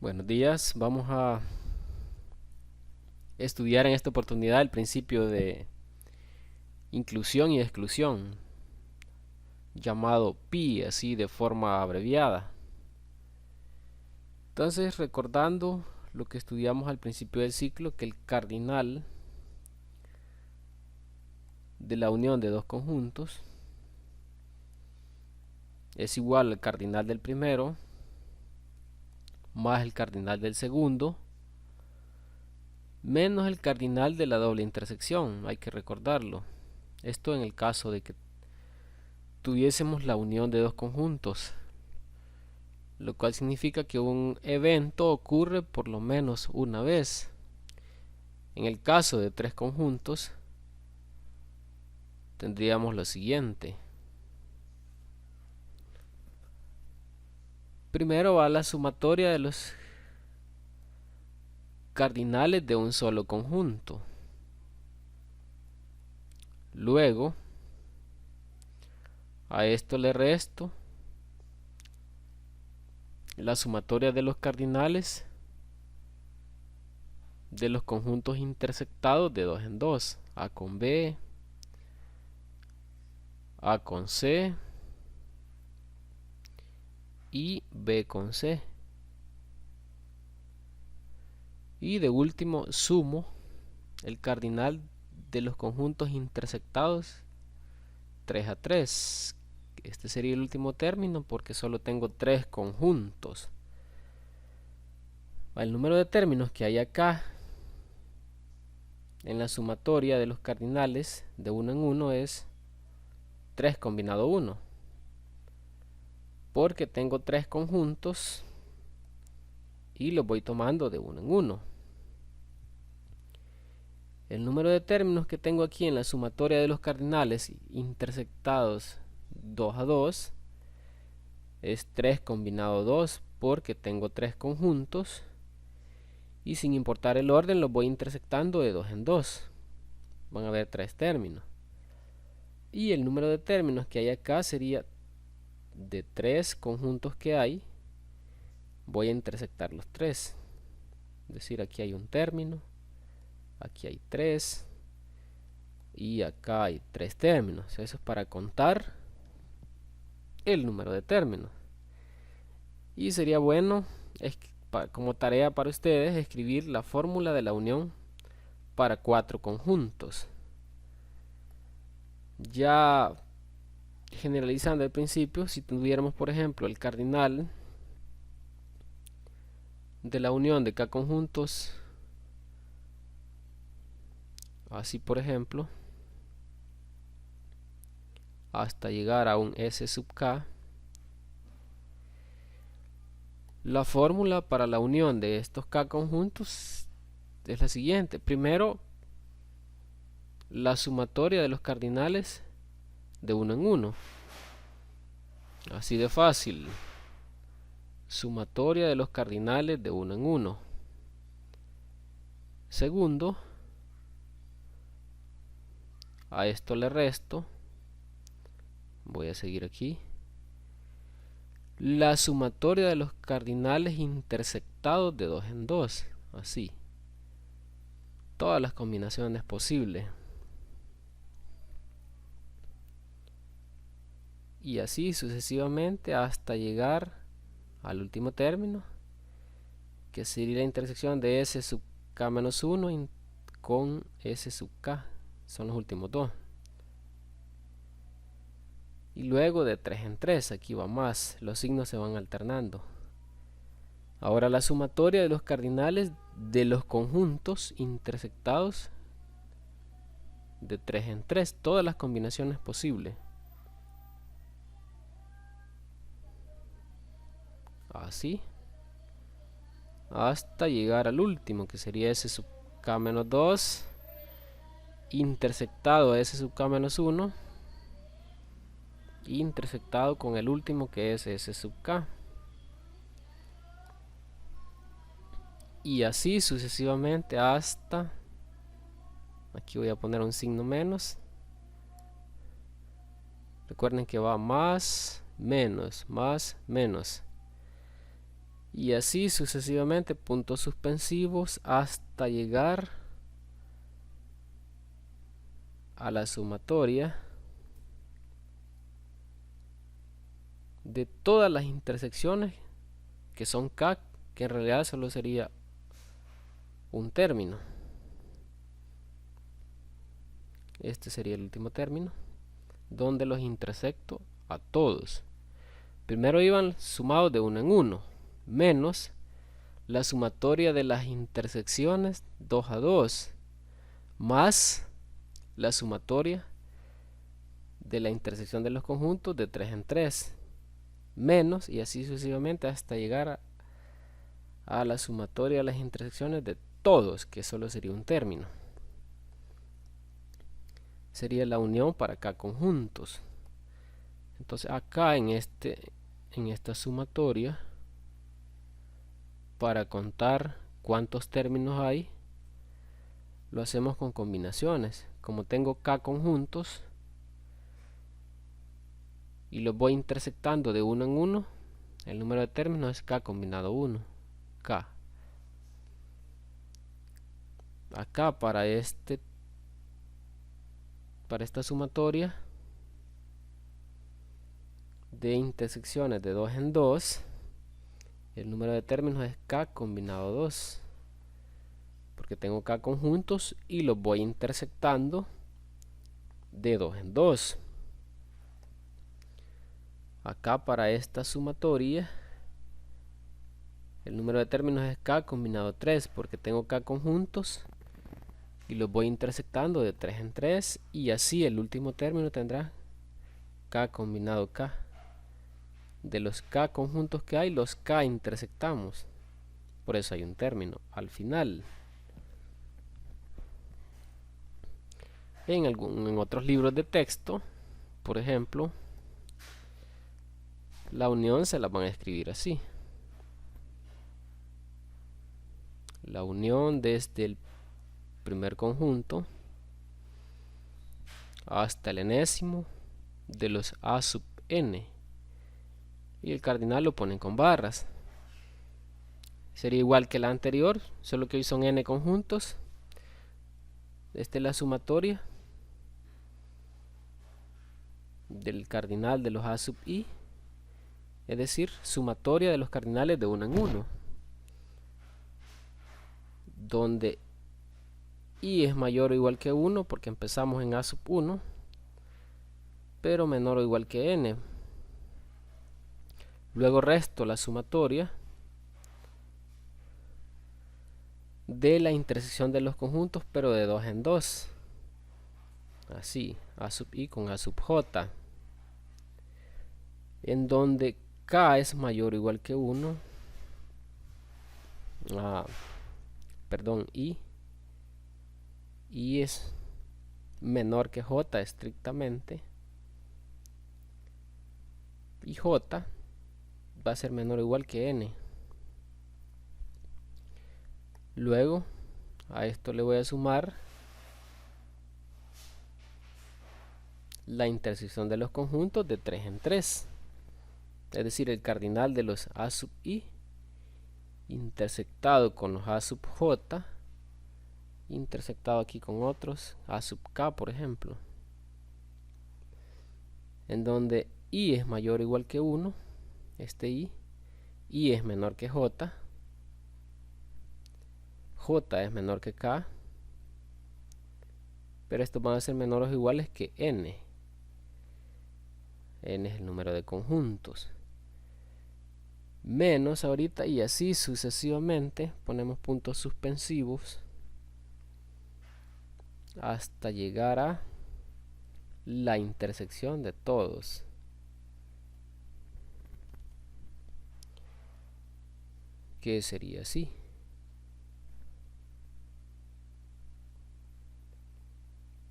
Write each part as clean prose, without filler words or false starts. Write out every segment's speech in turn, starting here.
Buenos días, vamos a estudiar en esta oportunidad el principio de inclusión y exclusión, llamado PI, así de forma abreviada. Entonces, recordando lo que estudiamos al principio del ciclo, que el cardinal de la unión de dos conjuntos es igual al cardinal del primero más el cardinal del segundo menos el cardinal de la doble intersección, hay que recordarlo. Esto en el caso de que tuviésemos la unión de dos conjuntos, lo cual significa que un evento ocurre por lo menos una vez. En el caso de tres conjuntos, tendríamos lo siguiente. Primero va la sumatoria de los cardinales de un solo conjunto. Luego, a esto le resto la sumatoria de los cardinales de los conjuntos intersectados de 2 en 2, A con B, A con C y B con C. Y de último sumo el cardinal de los conjuntos intersectados 3 a 3. Este sería el último término porque solo tengo tres conjuntos. El número de términos que hay acá en la sumatoria de los cardinales de 1 en 1 es 3 combinado 1, porque tengo tres conjuntos y los voy tomando de 1 en 1. El número de términos que tengo aquí en la sumatoria de los cardinales intersectados 2 a 2 es 3 combinado 2, porque tengo tres conjuntos y sin importar el orden los voy intersectando de 2 en 2. Van a haber tres términos. Y el número de términos que hay acá sería de tres conjuntos que hay, voy a intersectar los tres. Es decir, aquí hay un término, aquí hay tres y acá hay tres términos. Eso es para contar el número de términos. Y sería bueno, como tarea para ustedes, escribir la fórmula de la unión para cuatro conjuntos. Ya generalizando el principio, si tuviéramos por ejemplo el cardinal de la unión de k conjuntos, así por ejemplo, hasta llegar a un S sub k, la fórmula para la unión de estos k conjuntos es la siguiente. Primero, la sumatoria de los cardinales de 1 en 1. Así de fácil. Sumatoria de los cardinales de 1 en 1. Segundo, a esto le resto, voy a seguir aquí, la sumatoria de los cardinales intersectados de 2 en 2. Así. Todas las combinaciones posibles. Y así sucesivamente hasta llegar al último término, que sería la intersección de S sub k menos 1 con S sub k. Son los últimos dos. Y luego de 3 en 3, aquí va más, los signos se van alternando. Ahora la sumatoria de los cardinales de los conjuntos intersectados de 3 en 3, todas las combinaciones posibles. Así. Hasta llegar al último, que sería S sub k menos 2, intersectado S sub k menos 1, intersectado con el último que es S sub k. Y así sucesivamente hasta, aquí voy a poner un signo menos. Recuerden que va más, menos, más, menos. y así sucesivamente, puntos suspensivos hasta llegar a la sumatoria de todas las intersecciones que son k, que en realidad solo sería un término. Este sería el último término, donde los intersecto a todos. Primero iban sumados de uno en uno, menos la sumatoria de las intersecciones 2 a 2, más la sumatoria de la intersección de los conjuntos de 3 en 3, menos, y así sucesivamente hasta llegar a la sumatoria de las intersecciones de todos, que solo sería un término. Sería la unión para k conjuntos. Entonces acá en esta sumatoria, para contar cuántos términos hay, lo hacemos con combinaciones. Como tengo k conjuntos y los voy intersectando de uno en uno, el número de términos es k combinado 1, k. Acá para esta sumatoria de intersecciones de 2 en 2, el número de términos es k combinado 2, porque tengo k conjuntos y los voy intersectando de 2 en 2. Acá para esta sumatoria el número de términos es k combinado 3, porque tengo k conjuntos y los voy intersectando de 3 en 3, y así el último término tendrá k combinado k. De los k conjuntos que hay, los k intersectamos, por eso hay un término al final. En otros libros de texto, por ejemplo, la unión se la van a escribir así: la unión desde el primer conjunto hasta el enésimo de los a sub n, y el cardinal lo ponen con barras. Sería igual que la anterior, solo que hoy son n conjuntos. Esta es la sumatoria del cardinal de los a sub i, es decir, sumatoria de los cardinales de uno en uno, donde i es mayor o igual que 1 porque empezamos en a sub 1, pero menor o igual que n. Luego resto la sumatoria de la intersección de los conjuntos, pero de 2 en 2, así, a sub i con a sub j, en donde k es mayor o igual que 1, i es menor que j estrictamente, y j va a ser menor o igual que n. Luego a esto le voy a sumar la intersección de los conjuntos de 3 en 3, es decir, el cardinal de los a sub i intersectado con los a sub j, intersectado aquí con otros a sub k, por ejemplo, en donde i es mayor o igual que 1, este i es menor que j, j es menor que k, pero estos van a ser menores o iguales que n. N es el número de conjuntos, menos ahorita, y así sucesivamente ponemos puntos suspensivos hasta llegar a la intersección de todos, que sería así: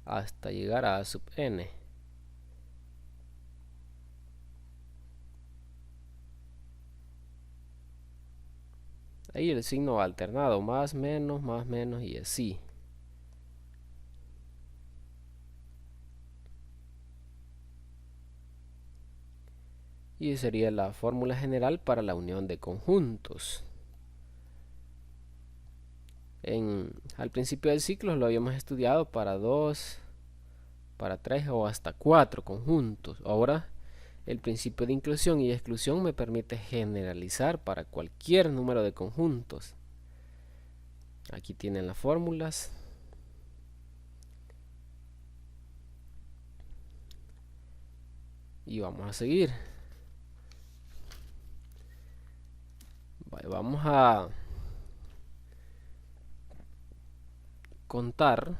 hasta llegar a sub n. Ahí el signo va alternado, más, menos y así. y sería la fórmula general para la unión de conjuntos. Al principio del ciclo lo habíamos estudiado para 2, para 3 o hasta 4 conjuntos. Ahora el principio de inclusión y exclusión me permite generalizar para cualquier número de conjuntos. Aquí tienen las fórmulas. Y vamos a seguir. Vamos a contar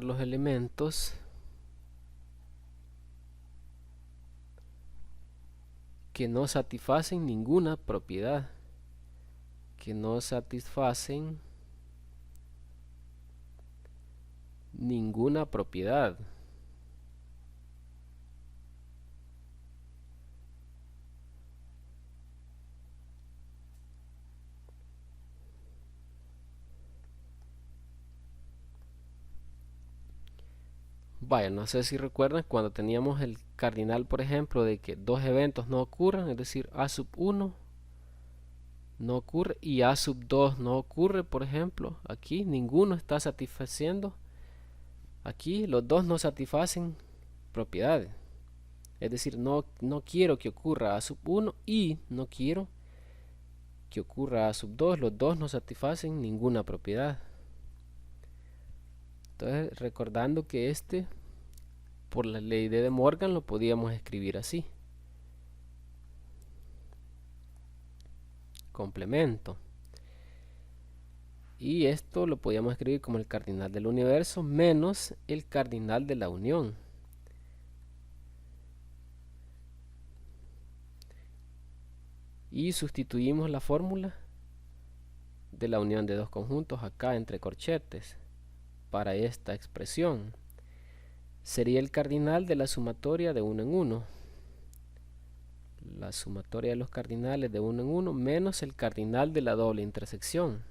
los elementos que no satisfacen ninguna propiedad, que no satisfacen ninguna propiedad. Vaya, no sé si recuerdan cuando teníamos el cardinal, por ejemplo, de que dos eventos no ocurran, es decir, A sub 1 no ocurre y A sub 2 no ocurre, por ejemplo, aquí ninguno está satisfaciendo, aquí los dos no satisfacen propiedades, es decir, no quiero que ocurra A sub 1 y no quiero que ocurra A sub 2, los dos no satisfacen ninguna propiedad. Entonces, recordando que por la ley de Morgan, lo podíamos escribir así. Complemento. Y esto lo podíamos escribir como el cardinal del universo menos el cardinal de la unión. Y sustituimos la fórmula de la unión de dos conjuntos acá entre corchetes para esta expresión. Sería el cardinal de la sumatoria de 1 en 1. La sumatoria de los cardinales de 1 en 1 menos el cardinal de la doble intersección.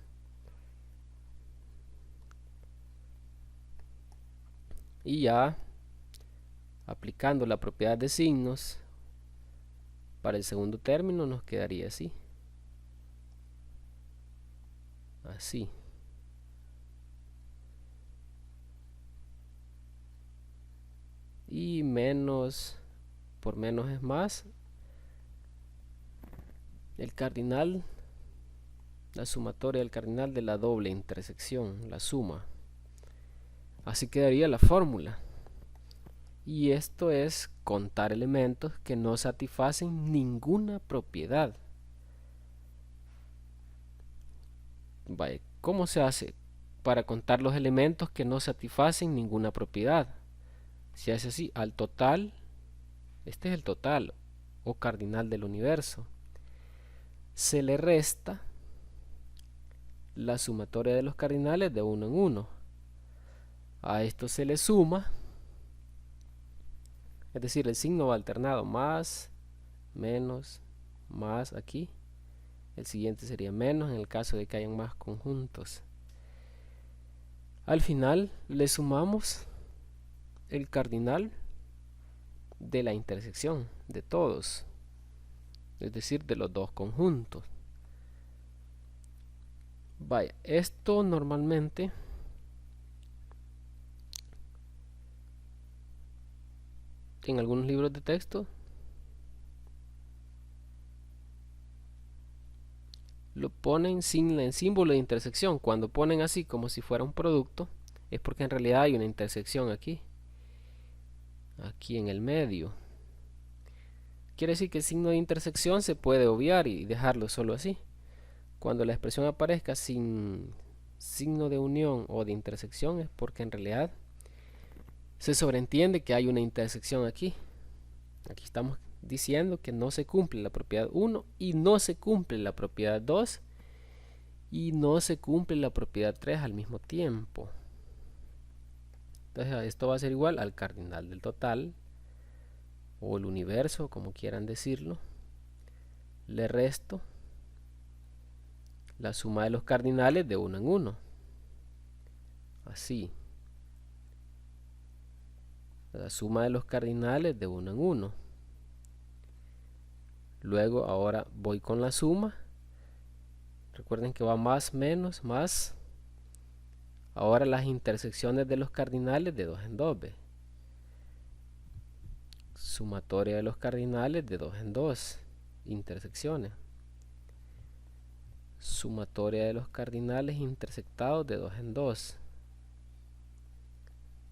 Y ya aplicando la propiedad de signos para el segundo término nos quedaría así. Así. Y menos por menos es más. El cardinal, la sumatoria del cardinal de la doble intersección, la suma. Así quedaría la fórmula. Y esto es contar elementos que no satisfacen ninguna propiedad. Vale, ¿cómo se hace para contar los elementos que no satisfacen ninguna propiedad? Se hace así, al total, este es el total o cardinal del universo, se le resta la sumatoria de los cardinales de 1 en 1. A esto se le suma, es decir, el signo va alternado, más, menos, más aquí. El siguiente sería menos en el caso de que hayan más conjuntos. Al final le sumamos el cardinal de la intersección de todos, es decir, de los dos conjuntos. Vaya, esto normalmente en algunos libros de texto lo ponen sin el símbolo de intersección. Cuando ponen así como si fuera un producto, es porque en realidad hay una intersección aquí en el medio. Quiere decir que el signo de intersección se puede obviar y dejarlo solo así. Cuando la expresión aparezca sin signo de unión o de intersección es porque en realidad se sobreentiende que hay una intersección aquí. Aquí estamos diciendo que no se cumple la propiedad 1 y no se cumple la propiedad 2 y no se cumple la propiedad 3 al mismo tiempo. Entonces esto va a ser igual al cardinal del total o el universo, como quieran decirlo. Le resto la suma de los cardinales de 1 en 1. Así. La suma de los cardinales de 1 en 1. Luego ahora voy con la suma. Recuerden que va más, menos, más. Ahora las intersecciones de los cardinales de 2 en 2. Sumatoria de los cardinales de 2 en 2. Intersecciones. Sumatoria de los cardinales intersectados de 2 en 2.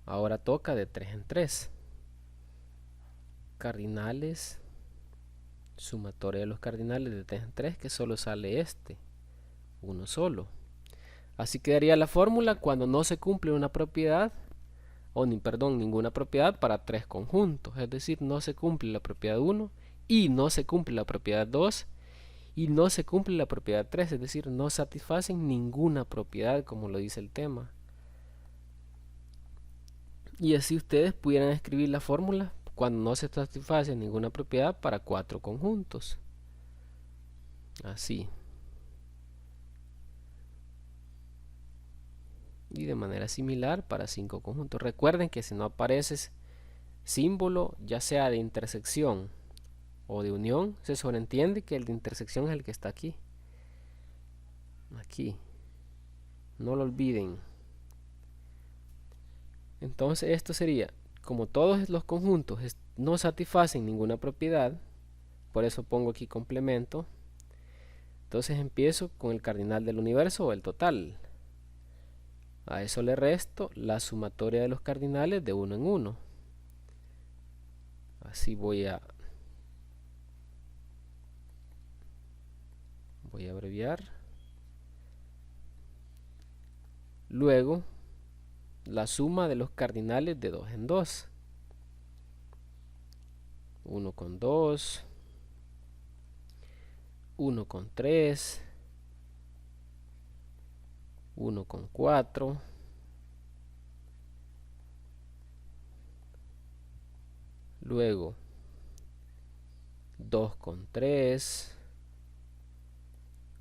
Ahora toca de 3 en 3. Cardinales. Sumatoria de los cardinales de 3 en 3, que solo sale uno solo. Así quedaría la fórmula cuando no se cumple una propiedad, ninguna propiedad para tres conjuntos. Es decir, no se cumple la propiedad 1 y no se cumple la propiedad 2 y no se cumple la propiedad 3, es decir, no satisfacen ninguna propiedad como lo dice el tema. Y así ustedes pudieran escribir la fórmula cuando no se satisface ninguna propiedad para 4 conjuntos. Así. Y de manera similar para 5 conjuntos. Recuerden que si no aparece símbolo, ya sea de intersección o de unión, se sobreentiende que el de intersección es el que está aquí. Aquí. No lo olviden. Entonces esto sería, como todos los conjuntos no satisfacen ninguna propiedad, por eso pongo aquí complemento, entonces empiezo con el cardinal del universo o el total. A eso le resto la sumatoria de los cardinales de 1 en 1. Así voy a abreviar. Luego, la suma de los cardinales de 2 en 2. 1 con 2. 1 con 3. 1 con 4. Luego 2 con 3.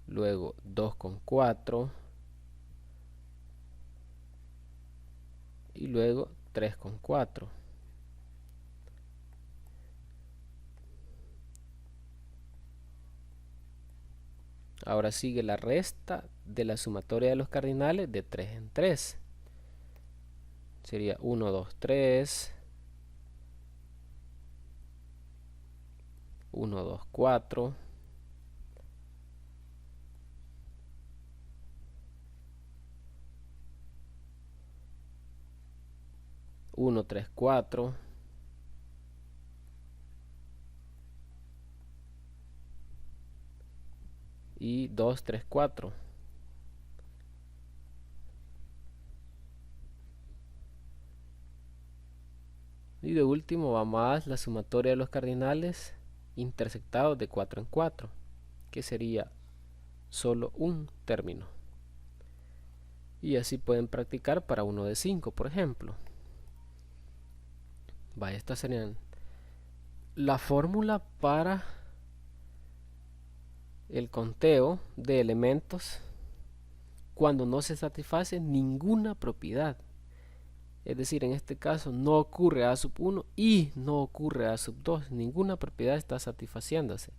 Luego 2 con 4. Y luego 3 con 4. Ahora sigue la resta de la sumatoria de los cardinales de 3 en 3. Sería 1, 2, 3. 1, 2, 4. 1, 3, 4. Y 2, 3, 4. Y de último va más la sumatoria de los cardinales intersectados de 4 en 4, que sería solo un término. Y así pueden practicar para uno de 5, por ejemplo. Estas serían la fórmula para el conteo de elementos cuando no se satisface ninguna propiedad. Es decir, en este caso no ocurre A sub 1 y no ocurre A sub 2. Ninguna propiedad está satisfaciéndose.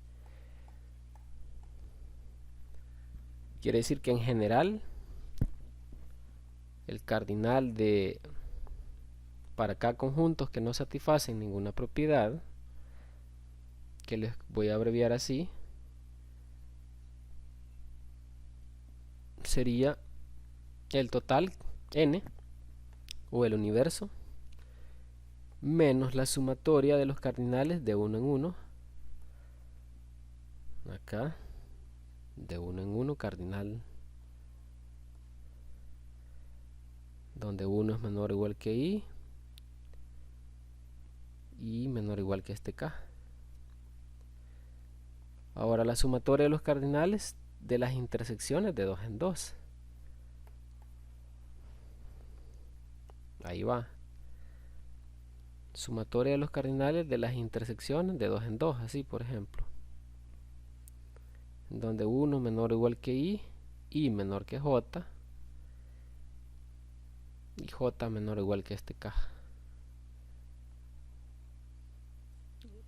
Quiere decir que en general el cardinal para cada conjuntos que no satisfacen ninguna propiedad, que les voy a abreviar así, sería el total n o el universo menos la sumatoria de los cardinales de 1 en 1. Acá de 1 en 1 cardinal donde 1 es menor o igual que i y menor o igual que este k. Ahora la sumatoria de los cardinales de las intersecciones de 2 en 2. Ahí va. Sumatoria de los cardinales de las intersecciones de 2 en 2, así por ejemplo. Donde 1 menor o igual que i menor que j, y j menor o igual que este k.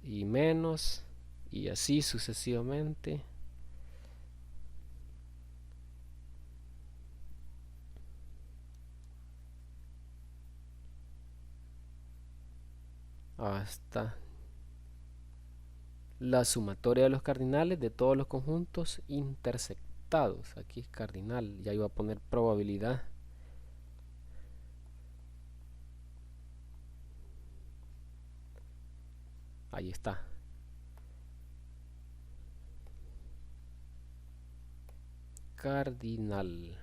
y menos, y así sucesivamente. Hasta la sumatoria de los cardinales de todos los conjuntos intersectados. Aquí es cardinal, ya iba a poner probabilidad. Ahí está. Cardinal.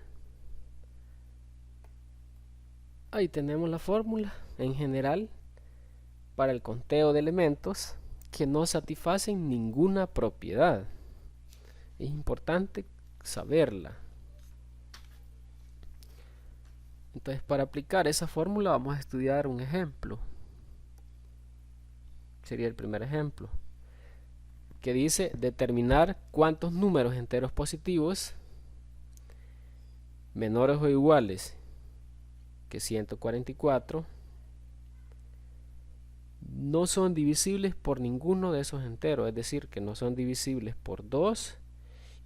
Ahí tenemos la fórmula en general para el conteo de elementos que no satisfacen ninguna propiedad. Es importante saberla. Entonces, para aplicar esa fórmula vamos a estudiar un ejemplo. Sería el primer ejemplo, que dice determinar cuántos números enteros positivos menores o iguales que 144 no son divisibles por ninguno de esos enteros, es decir, que no son divisibles por 2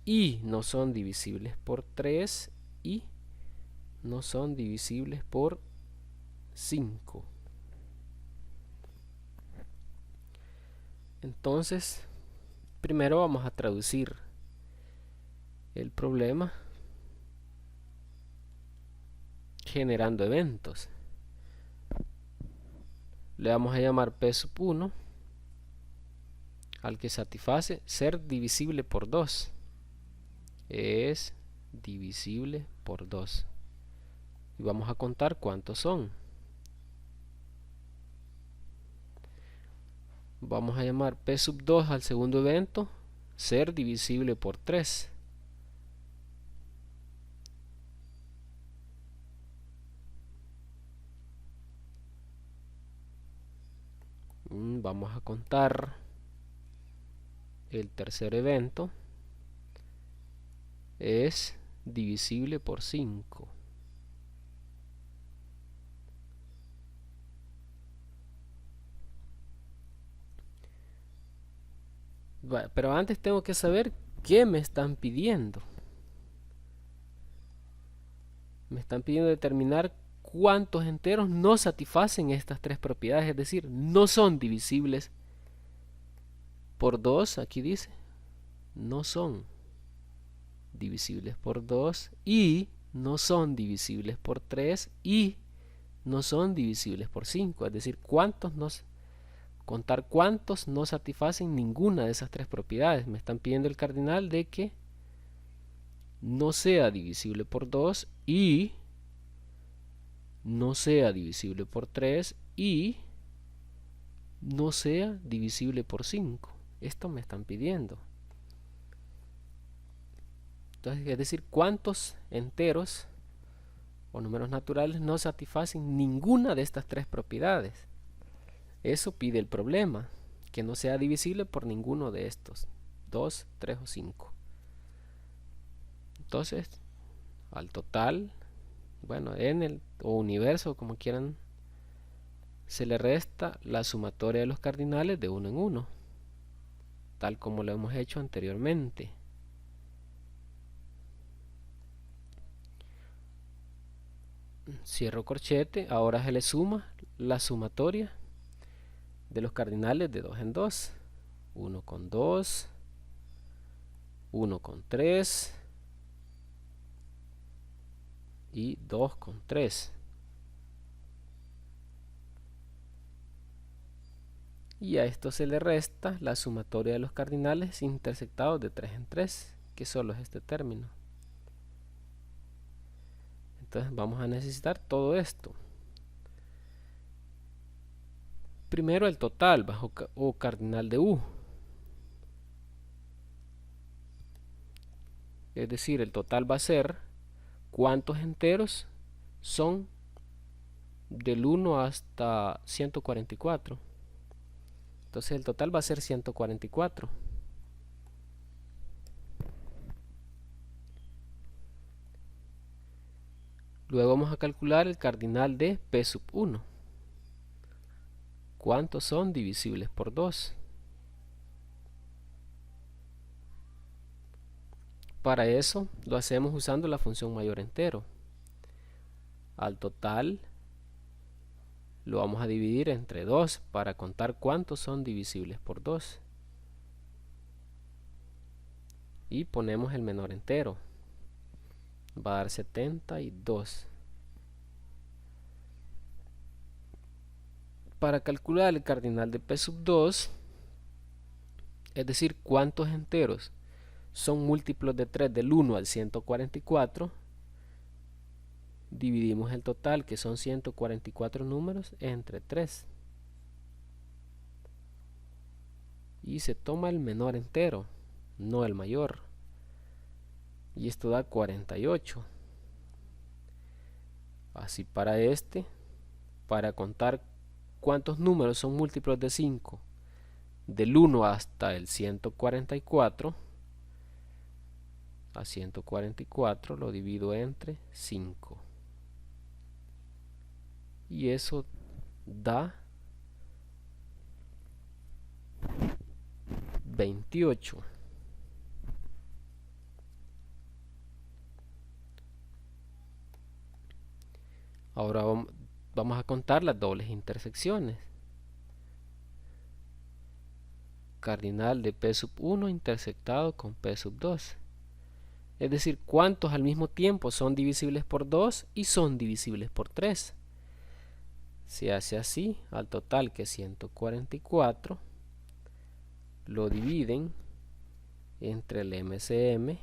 y no son divisibles por 3 y no son divisibles por 5. Entonces, primero vamos a traducir el problema generando eventos. Le vamos a llamar P1 al que satisface ser divisible por 2. Es divisible por 2. Y vamos a contar cuántos son. Vamos a llamar P2 al segundo evento ser divisible por 3. Vamos a contar el tercer evento es divisible por 5. Pero antes tengo que saber qué me están pidiendo. Me están pidiendo determinar cuántos enteros no satisfacen estas tres propiedades, es decir, no son divisibles por 2, aquí dice, no son divisibles por 2 y no son divisibles por 3 y no son divisibles por 5, es decir, contar cuántos no satisfacen ninguna de esas tres propiedades. Me están pidiendo el cardinal de que no sea divisible por 2 y no sea divisible por 3 y no sea divisible por 5. Esto me están pidiendo. Entonces, es decir, cuántos enteros o números naturales no satisfacen ninguna de estas tres propiedades. Eso pide el problema, que no sea divisible por ninguno de estos, 2, 3 o 5. Entonces, al total, bueno, en el o universo, como quieran, se le resta la sumatoria de los cardinales de uno en uno, tal como lo hemos hecho anteriormente. Cierro corchete, ahora se le suma la sumatoria de los cardinales de 2 en 2. 1 con 2, 1 con 3 y 2 con 3. Y a esto se le resta la sumatoria de los cardinales intersectados de 3 en 3, que solo es este término. Entonces vamos a necesitar todo esto. Primero el total bajo o cardinal de U. Es decir, el total va a ser cuántos enteros son del 1 hasta 144. Entonces el total va a ser 144. Luego vamos a calcular el cardinal de P1. ¿Cuántos son divisibles por 2? para eso lo hacemos usando la función mayor entero. Al total lo vamos a dividir entre 2 para contar cuántos son divisibles por 2. Y ponemos el menor entero. Va a dar 72. Para calcular el cardinal de P sub 2, es decir, cuántos enteros son múltiplos de 3 del 1 al 144, dividimos el total, que son 144 números, entre 3. Y se toma el menor entero, no el mayor. Y esto da 48. Así para este, para contar cuántos números son múltiplos de 5, del 1 hasta el 144, a 144 lo divido entre 5. Y eso da 28. Ahora vamos a contar las dobles intersecciones. Cardinal de P sub 1 intersectado con P sub 2. Es decir, cuántos al mismo tiempo son divisibles por 2 y son divisibles por 3. Se hace así, al total, que 144 lo dividen entre el MCM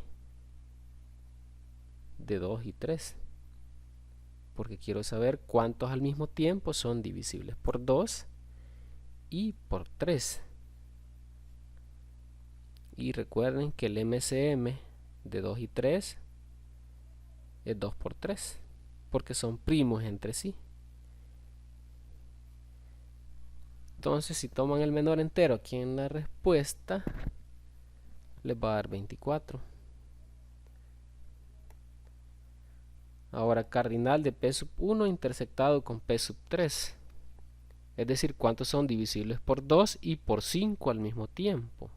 de 2 y 3, porque quiero saber cuántos al mismo tiempo son divisibles por 2 y por 3. Y recuerden que el MCM de 2 y 3 es 2 por 3, porque son primos entre sí. Entonces, si toman el menor entero aquí en la respuesta, les va a dar 24. Ahora, cardinal de P sub 1 intersectado con P sub 3. Es decir, cuántos son divisibles por 2 y por 5 al mismo tiempo.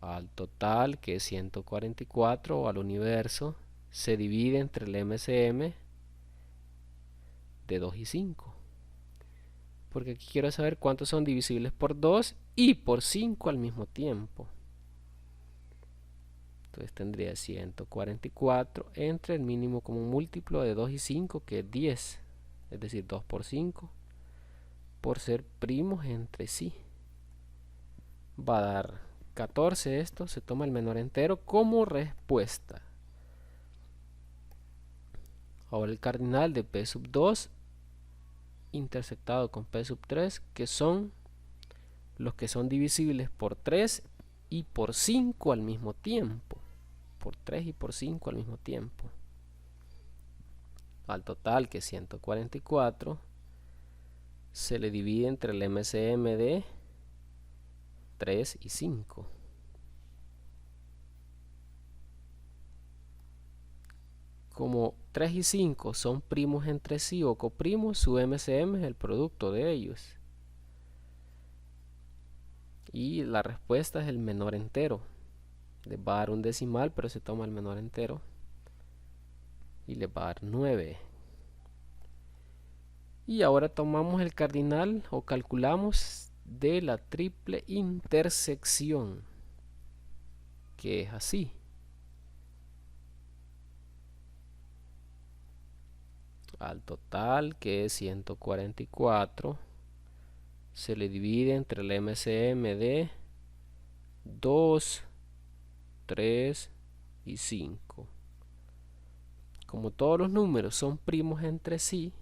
Al total, que es 144, o al universo, se divide entre el MCM de 2 y 5. Porque aquí quiero saber cuántos son divisibles por 2 y por 5 al mismo tiempo. Entonces tendría 144 entre el mínimo común múltiplo de 2 y 5, que es 10. Es decir, 2 por 5, por ser primos entre sí. Va a dar 14 esto, se toma el menor entero como respuesta. Ahora el cardinal de P sub 2 intersectado con P sub 3, que son los que son divisibles por 3 y por 5 al mismo tiempo. Por 3 y por 5 al mismo tiempo. Al total, que es 144, se le divide entre el MCM de 3 y 5. Como 3 y 5 son primos entre sí o coprimos, su MCM es el producto de ellos. Y la respuesta es el menor entero. Les va a dar un decimal, pero se toma el menor entero. Y les va a dar 9. Y ahora tomamos el cardinal o calculamos de la triple intersección, que es así. Al total, que es 144, se le divide entre el MCM de 2, 3 y 5. Como todos los números son primos entre sí,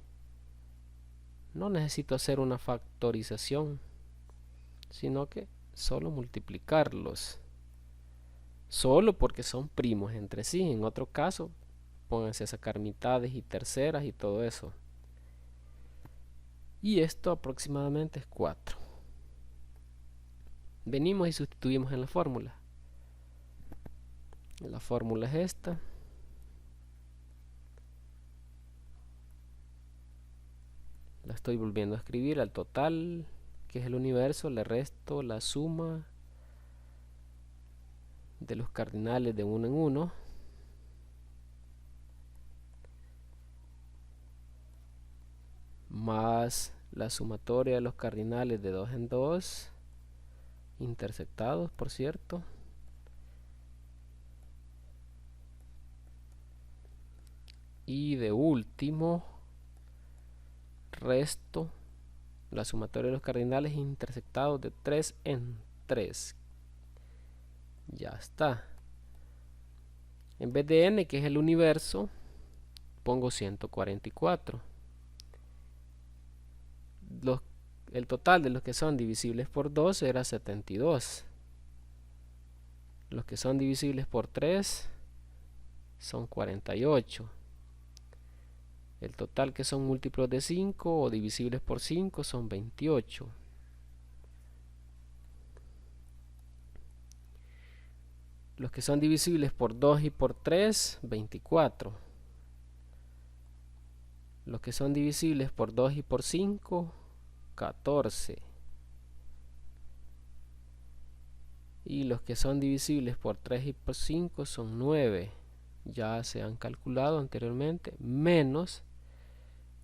no necesito hacer una factorización, sino que solo multiplicarlos. Solo porque son primos entre sí. En otro caso, pónganse a sacar mitades y terceras y todo eso. Y esto aproximadamente es 4. Venimos y sustituimos en la fórmula. La fórmula es esta. La estoy volviendo a escribir. Al total, que es el universo, le resto la suma de los cardinales de 1 en 1 más la sumatoria de los cardinales de 2 en 2 intersectados, por cierto, y de último resto la sumatoria de los cardinales intersectados de 3 en 3. Ya está. En vez de n, que es el universo, pongo 144. El total de los que son divisibles por 2 era 72. Los que son divisibles por 3 son 48. El total que son múltiplos de 5 o divisibles por 5 son 28. Los que son divisibles por 2 y por 3, 24. Los que son divisibles por 2 y por 5, 14. Y los que son divisibles por 3 y por 5 son 9. Ya se han calculado anteriormente, menos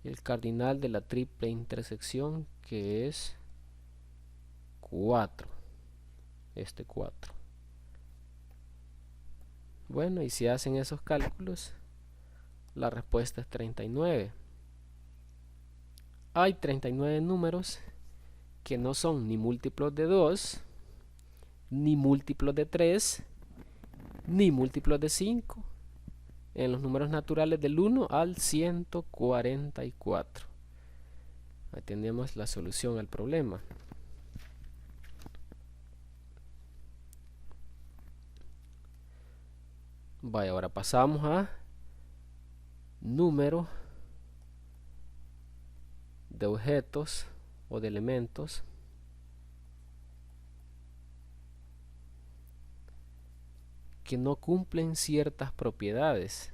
el cardinal de la triple intersección, que es 4. Este 4. Bueno, y si hacen esos cálculos, la respuesta es 39. Hay 39 números que no son ni múltiplos de 2, ni múltiplos de 3, ni múltiplos de 5, en los números naturales del 1 al 144. Ahí tenemos la solución al problema. Vaya, ahora pasamos a número de objetos o de elementos que no cumplen ciertas propiedades,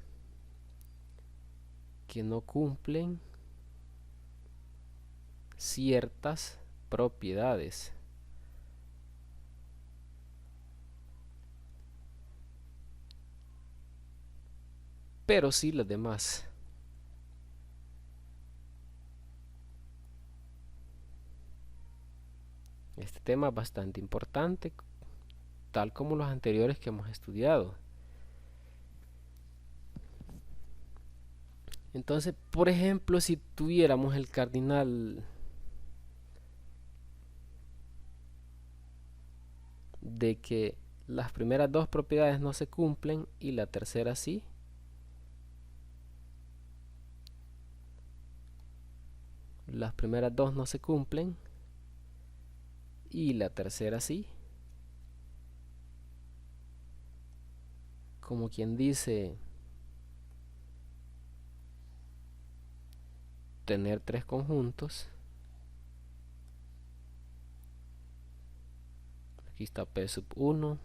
pero sí las demás. Este tema es bastante importante, tal como los anteriores que hemos estudiado. Entonces, por ejemplo, si tuviéramos el cardinal de que las primeras dos propiedades no se cumplen y la tercera sí, las primeras dos no se cumplen y la tercera sí, como quien dice, tener tres conjuntos. Aquí está P sub 1,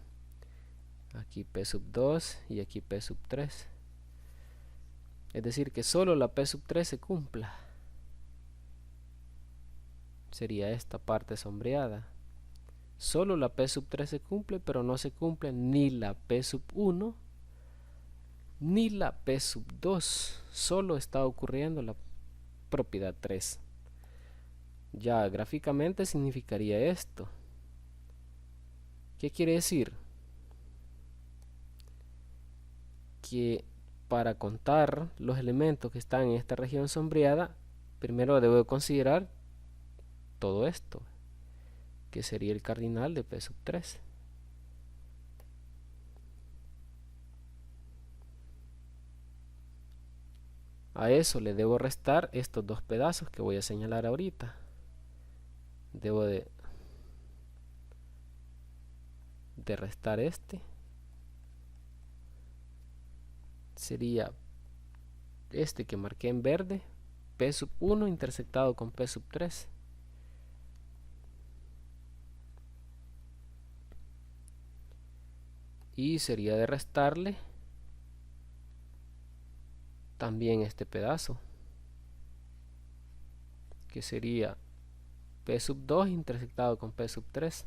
aquí P sub 2 y aquí P sub 3. Es decir, que solo la P sub 3 se cumpla. Sería esta parte sombreada. Solo la P sub 3 se cumple, pero no se cumple ni la P sub 1 ni la P sub 2. Solo está ocurriendo la propiedad 3. Ya gráficamente significaría esto. ¿Qué quiere decir? Que para contar los elementos que están en esta región sombreada, primero debo considerar todo esto, que sería el cardinal de P sub 3. A eso le debo restar estos dos pedazos que voy a señalar ahorita. Debo de restar este. Sería este que marqué en verde, P sub 1 intersectado con P sub 3. Y sería de restarle también este pedazo, que sería P sub 2 intersectado con P sub 3.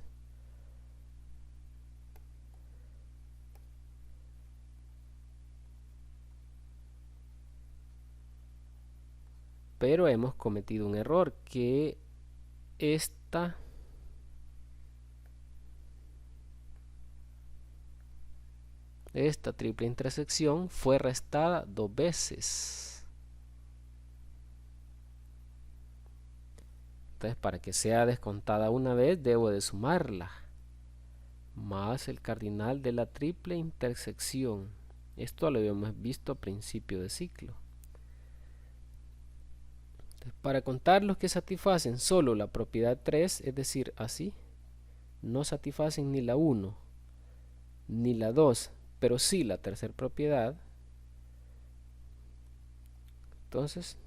pero hemos cometido un error, que esta triple intersección fue restada 2 veces. Entonces, para que sea descontada una vez, debo de sumarla más el cardinal de la triple intersección. Esto lo habíamos visto a principio de ciclo. Entonces, para contar los que satisfacen solo la propiedad 3, es decir, así, no satisfacen ni la 1 ni la 2, pero sí la tercera propiedad. Entonces,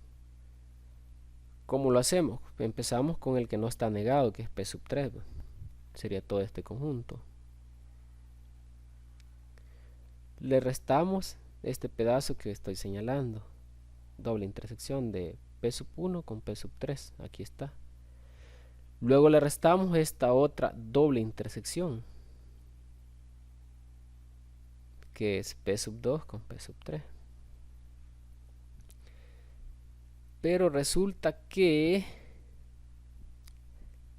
¿cómo lo hacemos? Empezamos con el que no está negado, que es P sub 3. Sería todo este conjunto. Le restamos este pedazo que estoy señalando. Doble intersección de P sub 1 con P sub 3. Aquí está. Luego le restamos esta otra doble intersección, que es P sub 2 con P sub 3. Pero resulta que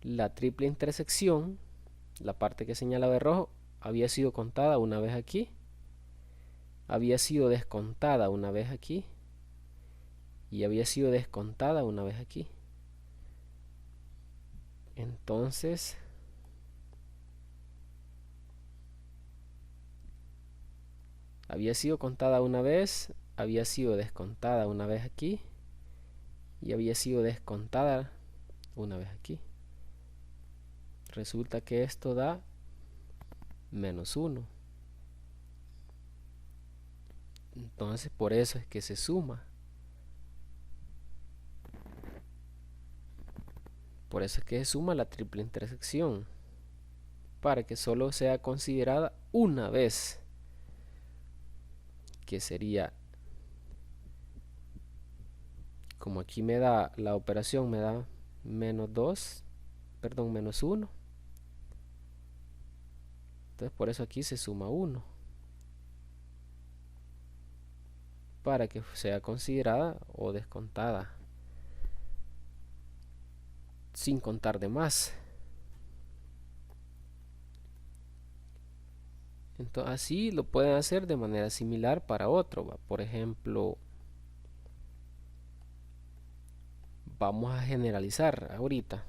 la triple intersección, la parte que señala de rojo, había sido contada una vez aquí, había sido descontada una vez aquí y había sido descontada una vez aquí. Entonces, había sido contada una vez, había sido descontada una vez aquí y había sido descontada una vez aquí. Resulta que esto da menos 1. Entonces, por eso es que se suma. Por eso es que se suma la triple intersección, para que solo sea considerada una vez, que sería, como aquí me da la operación, me da menos 1. Entonces por eso aquí se suma 1, para que sea considerada o descontada, sin contar de más. Entonces así lo pueden hacer de manera similar para otro, ¿va? Por ejemplo, vamos a generalizar ahorita.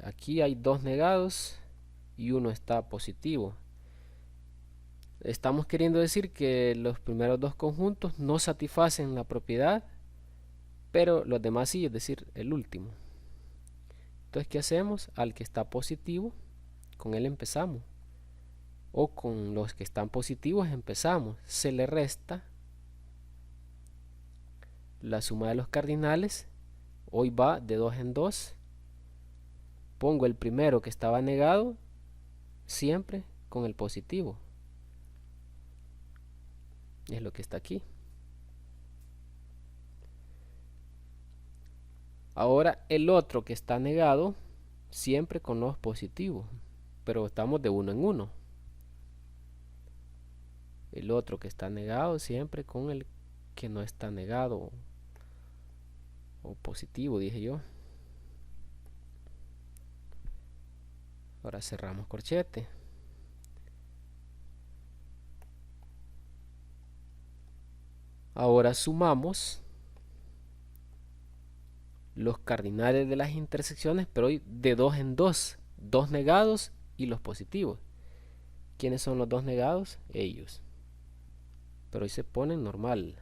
Aquí hay 2 negados y 1 está positivo. Estamos queriendo decir que los primeros 2 conjuntos no satisfacen la propiedad, pero los demás sí, es decir, el último. Entonces, ¿qué hacemos? Al que está positivo, con él empezamos. O con los que están positivos empezamos. Se le resta la suma de los cardinales. Hoy va de 2 en 2. Pongo el primero que estaba negado siempre con el positivo. Es lo que está aquí. Ahora el otro que está negado siempre con los positivos, pero estamos de 1 en 1. El otro que está negado siempre con el que no está negado o positivo, dije yo. Ahora cerramos corchete. Ahora sumamos los cardinales de las intersecciones, pero hoy de 2 en 2. 2 negados y los positivos. ¿Quiénes son los 2 negados? Ellos. Pero hoy se ponen normal.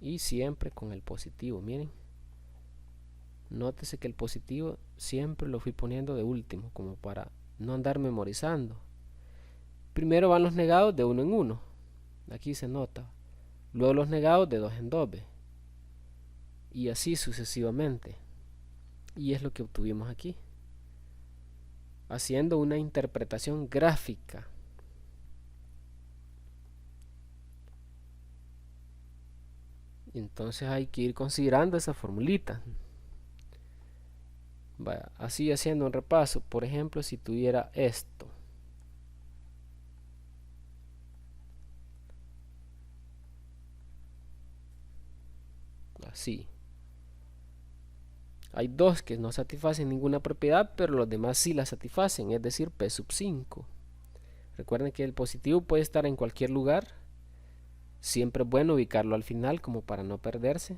Y siempre con el positivo, miren. Nótese que el positivo siempre lo fui poniendo de último, como para no andar memorizando. Primero van los negados de 1 en 1. Aquí se nota. Luego los negados de 2 en 2. Y así sucesivamente. Y es lo que obtuvimos aquí, haciendo una interpretación gráfica. Entonces hay que ir considerando esa formulita. Vaya, así haciendo un repaso, por ejemplo, si tuviera esto, Sí. Hay dos que no satisfacen ninguna propiedad, pero los demás sí la satisfacen, es decir, P sub 5. Recuerden que el positivo puede estar en cualquier lugar. Siempre es bueno ubicarlo al final como para no perderse.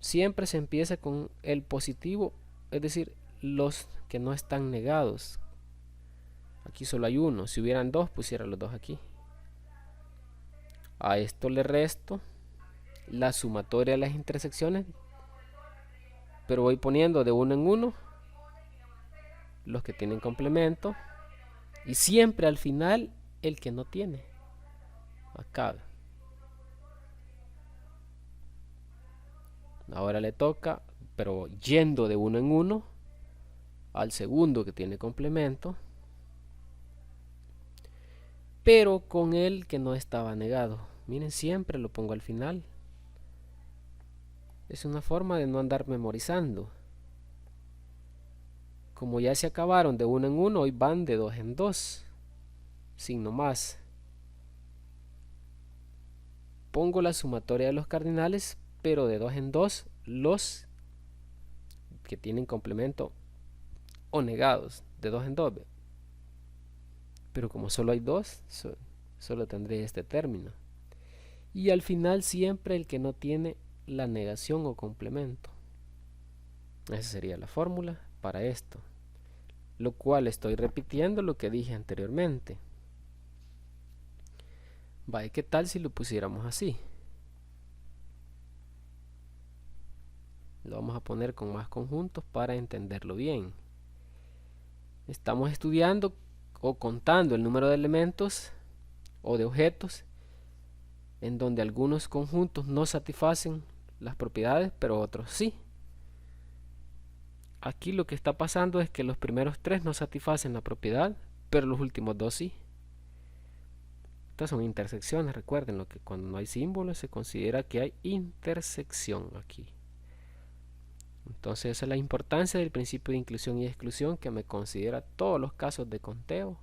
Siempre se empieza con el positivo, es decir, los que no están negados. Aquí solo hay uno. Si hubieran dos, pusiera los dos aquí. A esto le resto la sumatoria de las intersecciones, pero voy poniendo de uno en uno los que tienen complemento y siempre al final el que no tiene. Acá. Ahora le toca, pero yendo de uno en uno al segundo que tiene complemento, pero con el que no estaba negado. Miren, siempre lo pongo al final. Es una forma de no andar memorizando. Como ya se acabaron de uno en uno, hoy van de dos en dos, signo más. Pongo la sumatoria de los cardinales, pero de dos en dos los que tienen complemento o negados, de dos en dos. Pero como solo hay dos, solo tendré este término. Y al final siempre el que no tiene la negación o complemento. Esa sería la fórmula para esto. Lo cual estoy repitiendo lo que dije anteriormente. Vaya, ¿qué tal si lo pusiéramos así? Lo vamos a poner con más conjuntos para entenderlo bien. Estamos estudiando o contando el número de elementos o de objetos en donde algunos conjuntos no satisfacen las propiedades, pero otros sí. Aquí lo que está pasando es que los primeros tres no satisfacen la propiedad, pero los últimos dos sí. Estas son intersecciones, recuerden lo que cuando no hay símbolos se considera que hay intersección aquí. Entonces esa es la importancia del principio de inclusión y exclusión, que me considera todos los casos de conteo,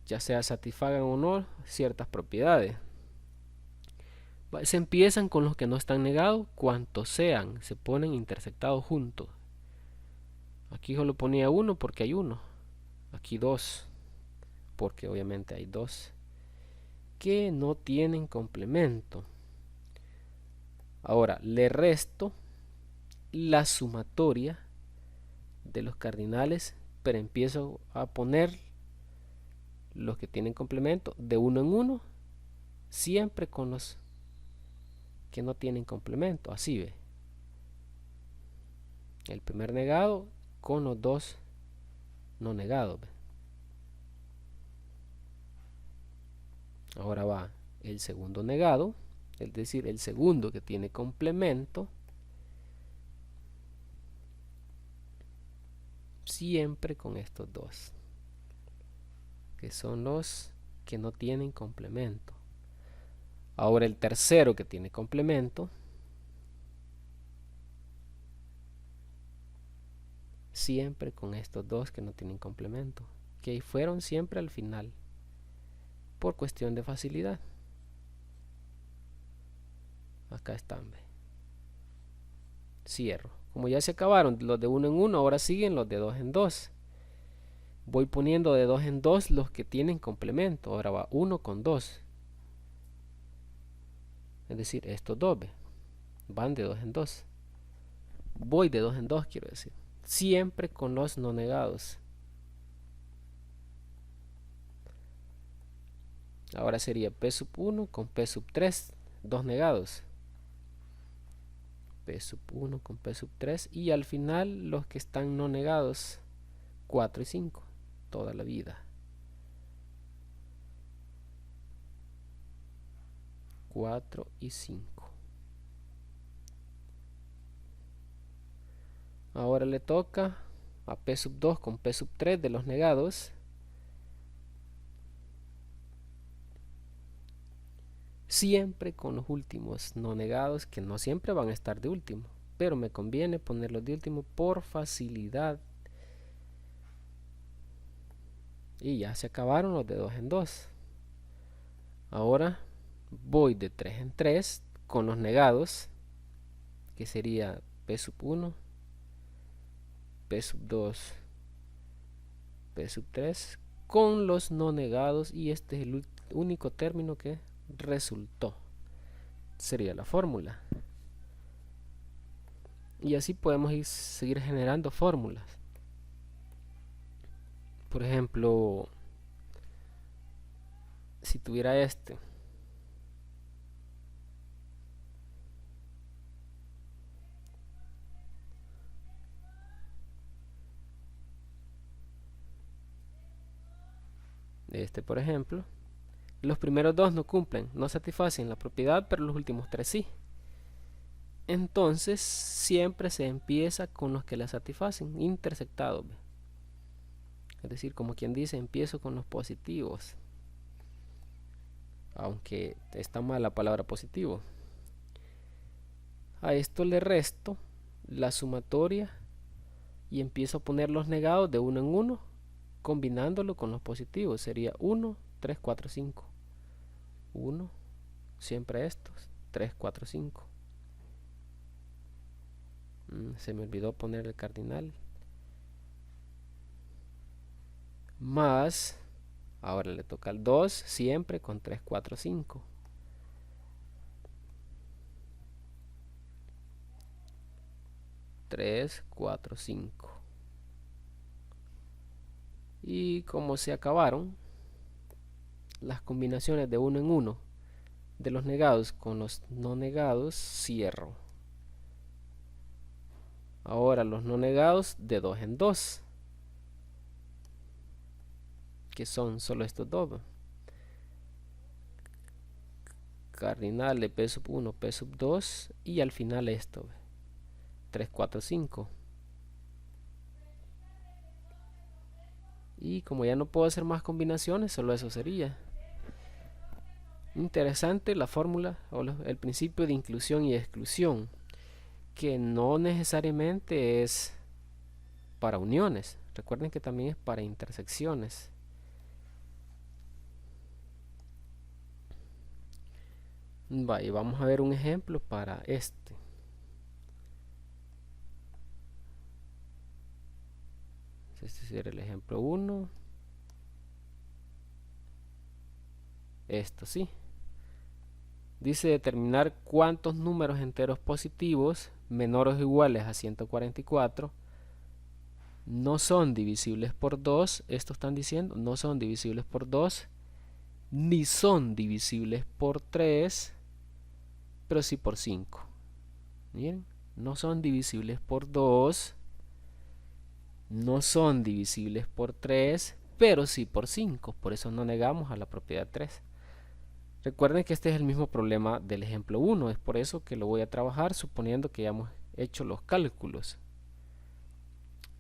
ya sea satisfagan o no ciertas propiedades. Se empiezan con los que no están negados, cuantos sean, se ponen intersectados juntos. Aquí solo ponía uno porque hay uno, aquí dos, porque obviamente hay dos que no tienen complemento. Ahora le resto la sumatoria de los cardinales, pero empiezo a poner los que tienen complemento de uno en uno, siempre con los que no tienen complemento. Así ve, el primer negado con los dos no negados. Ahora va el segundo negado, es decir, el segundo que tiene complemento, siempre con estos dos, que son los que no tienen complemento. Ahora el tercero que tiene complemento, siempre con estos dos que no tienen complemento, que fueron siempre al final, por cuestión de facilidad. Acá están, ¿ve? Cierro. Como ya se acabaron los de uno en uno, ahora siguen los de dos en dos. Voy poniendo de dos en dos los que tienen complemento. Ahora va uno con dos. Es decir, estos dos, ¿ve? Van de dos en dos. Voy de dos en dos, quiero decir. Siempre con los no negados. Ahora sería P sub 1 con P sub 3, dos negados. P sub 1 con P sub 3 y al final los que están no negados, 4 y 5, toda la vida. 4 y 5. Ahora le toca a P sub 2 con P sub 3 de los negados. Siempre con los últimos no negados, que no siempre van a estar de último, pero me conviene ponerlos de último por facilidad. Y ya se acabaron los de 2 en 2. Ahora voy de 3 en 3 con los negados, que sería p sub 1, p sub 2, p sub 3, con los no negados, y este es el único término que resultó. Sería la fórmula. Y así podemos seguir generando fórmulas. Por ejemplo, si tuviera este por ejemplo, los primeros dos no cumplen, no satisfacen la propiedad, pero los últimos tres sí. Entonces siempre se empieza con los que la satisfacen, intersectados. Es decir, como quien dice, empiezo con los positivos, aunque está mal la palabra positivo. A esto le resto la sumatoria y empiezo a poner los negados de uno en uno, combinándolo con los positivos. Sería 1, 3, 4, 5. 1, siempre estos, 3, 4, 5. Se me olvidó poner el cardinal. Más, ahora le toca el 2, siempre con 3, 4, 5. Tres, 4, 5. Y como se acabaron las combinaciones de uno en uno de los negados con los no negados, cierro. Ahora los no negados de 2 en 2, que son solo estos dos. Cardinal de p sub 1, p sub 2, y al final esto, 3, 4, 5. Y como ya no puedo hacer más combinaciones, solo eso sería. Interesante la fórmula o el principio de inclusión y exclusión, que no necesariamente es para uniones. Recuerden que también es para intersecciones. Y vamos a ver un ejemplo para este. Este sería el ejemplo 1. Esto sí. Dice determinar cuántos números enteros positivos menores o iguales a 144 no son divisibles por 2. Esto están diciendo, no son divisibles por 2, ni son divisibles por 3, pero sí por 5. Miren, no son divisibles por 2, no son divisibles por 3, pero sí por 5. Por eso no negamos a la propiedad 3. Recuerden que este es el mismo problema del ejemplo 1. Es por eso que lo voy a trabajar suponiendo que ya hemos hecho los cálculos.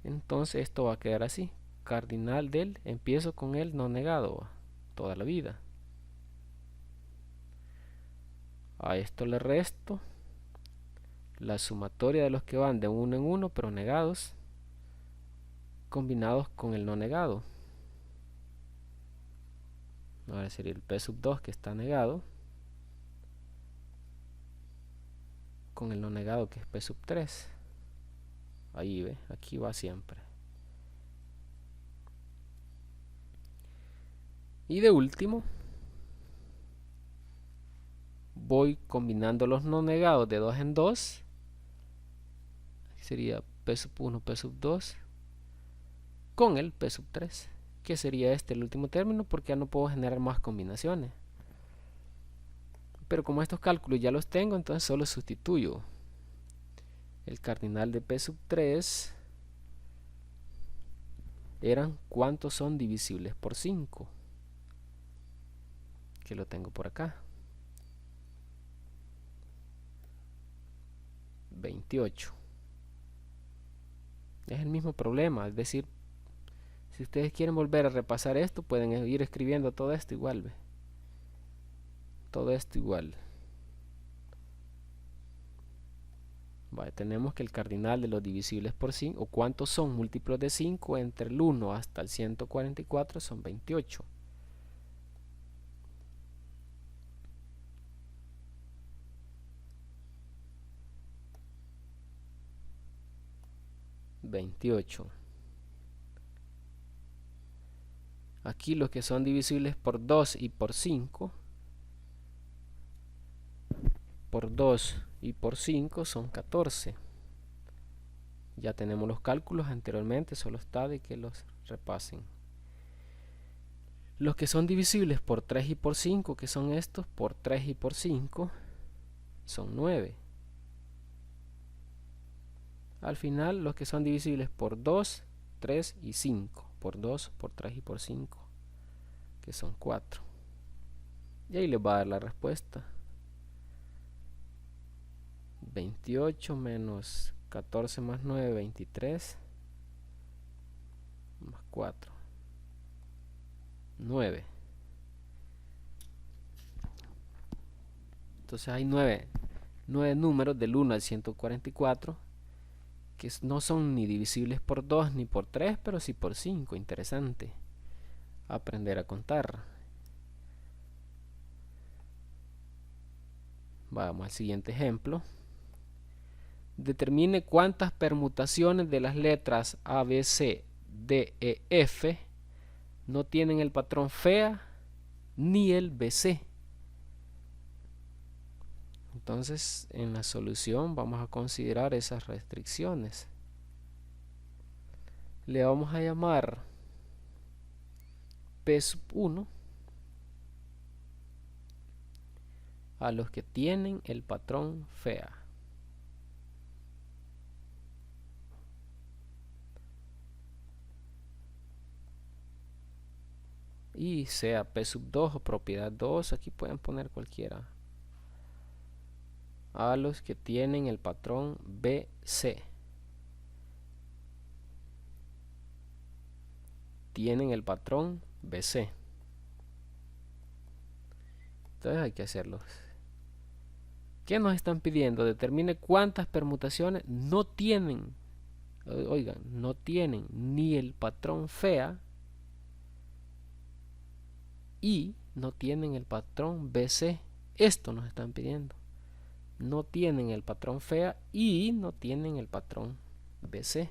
Entonces esto va a quedar así. Cardinal del, empiezo con el no negado toda la vida. A esto le resto la sumatoria de los que van de uno en uno pero negados, combinados con el no negado. Ahora sería el p sub 2 que está negado, con el no negado que es p sub 3. Ahí ve, aquí va siempre. Y de último, voy combinando los no negados de 2 en 2. Aquí sería p sub 1, p sub 2, con el p sub 3, que sería este el último término, porque ya no puedo generar más combinaciones. Pero como estos cálculos ya los tengo, entonces solo sustituyo el cardinal de p sub 3 eran cuántos son divisibles por 5, que lo tengo por acá, 28. Es el mismo problema, es decir, si ustedes quieren volver a repasar esto, pueden ir escribiendo todo esto igual, ¿ve? Todo esto igual. Vale, tenemos que el cardinal de los divisibles por 5, o cuántos son múltiplos de 5 entre el 1 hasta el 144, son 28. 28. Aquí los que son divisibles por 2 y por 5, por 2 y por 5 son 14. Ya tenemos los cálculos anteriormente, solo está de que los repasen. Los que son divisibles por 3 y por 5, que son estos, por 3 y por 5, son 9. Al final, los que son divisibles por 2, 3 y 5, por 2, por 3 y por 5, que son 4. Y ahí les va a dar la respuesta. 28 menos 14 más 9, 23, más 4, 9. Entonces hay 9 números del 1 al 144 que no son ni divisibles por 2 ni por 3, pero sí por 5. Interesante aprender a contar. Vamos al siguiente ejemplo. Determine cuántas permutaciones de las letras A, B, C, D, E, F no tienen el patrón FEA ni el BC. Entonces, en la solución vamos a considerar esas restricciones. Le vamos a llamar P sub 1 a los que tienen el patrón FEA. Y sea P sub 2 o propiedad 2, aquí pueden poner cualquiera. A los que tienen el patrón BC. Tienen el patrón BC. Entonces hay que hacerlos. ¿Qué nos están pidiendo? Determine cuántas permutaciones no tienen, oigan, no tienen ni el patrón FEA y no tienen el patrón BC. Esto nos están pidiendo. No tienen el patrón FEA y no tienen el patrón BC.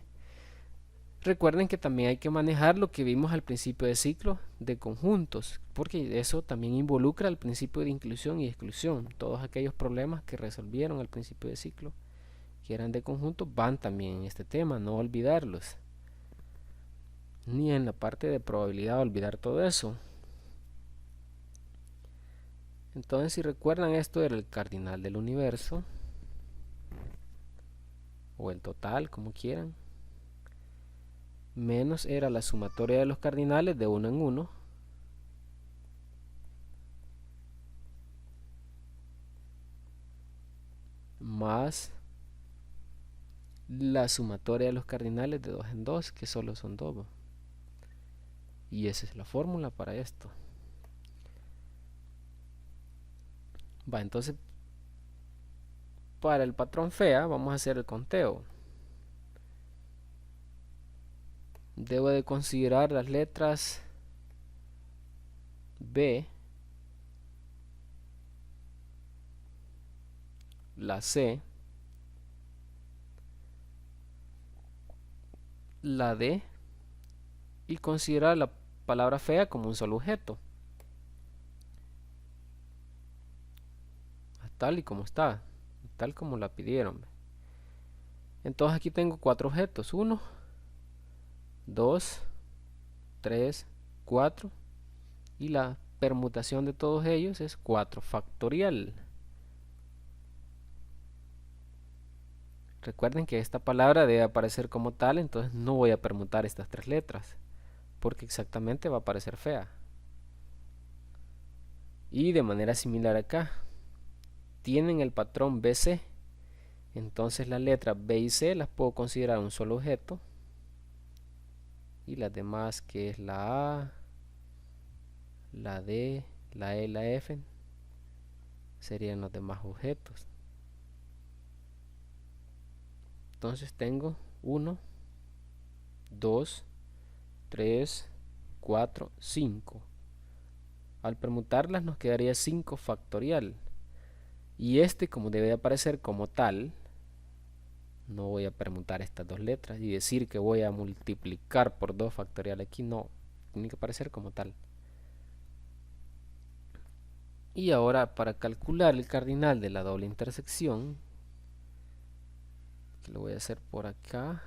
Recuerden que también hay que manejar lo que vimos al principio de ciclo de conjuntos, porque eso también involucra el principio de inclusión y exclusión. Todos aquellos problemas que resolvieron al principio de ciclo, que eran de conjuntos, van también en este tema, no olvidarlos. Ni en la parte de probabilidad olvidar todo eso. Entonces, si recuerdan, esto era el cardinal del universo, o el total, como quieran, menos era la sumatoria de los cardinales de uno en uno, más la sumatoria de los cardinales de 2 en 2, que solo son 2. Y esa es la fórmula para esto. Entonces, para el patrón FEA vamos a hacer el conteo. Debo de considerar las letras B, la C, la D y considerar la palabra FEA como un solo objeto, tal y como está, tal como la pidieron. Entonces aquí tengo 4 objetos: 1, 2, 3, 4, y la permutación de todos ellos es 4 factorial. Recuerden que esta palabra debe aparecer como tal, entonces no voy a permutar estas 3 letras, porque exactamente va a aparecer FEA. Y de manera similar acá, tienen el patrón BC, entonces las letras B y C las puedo considerar un solo objeto, y las demás, que es la A, la D, la E y la F, serían los demás objetos. Entonces tengo 1, 2, 3, 4, 5. Al permutarlas nos quedaría 5 factorial. Y este, como debe aparecer como tal, No voy a permutar estas dos letras y decir que voy a multiplicar por 2 factorial aquí, no, tiene que aparecer como tal. Y ahora para calcular el cardinal de la doble intersección, que lo voy a hacer por acá.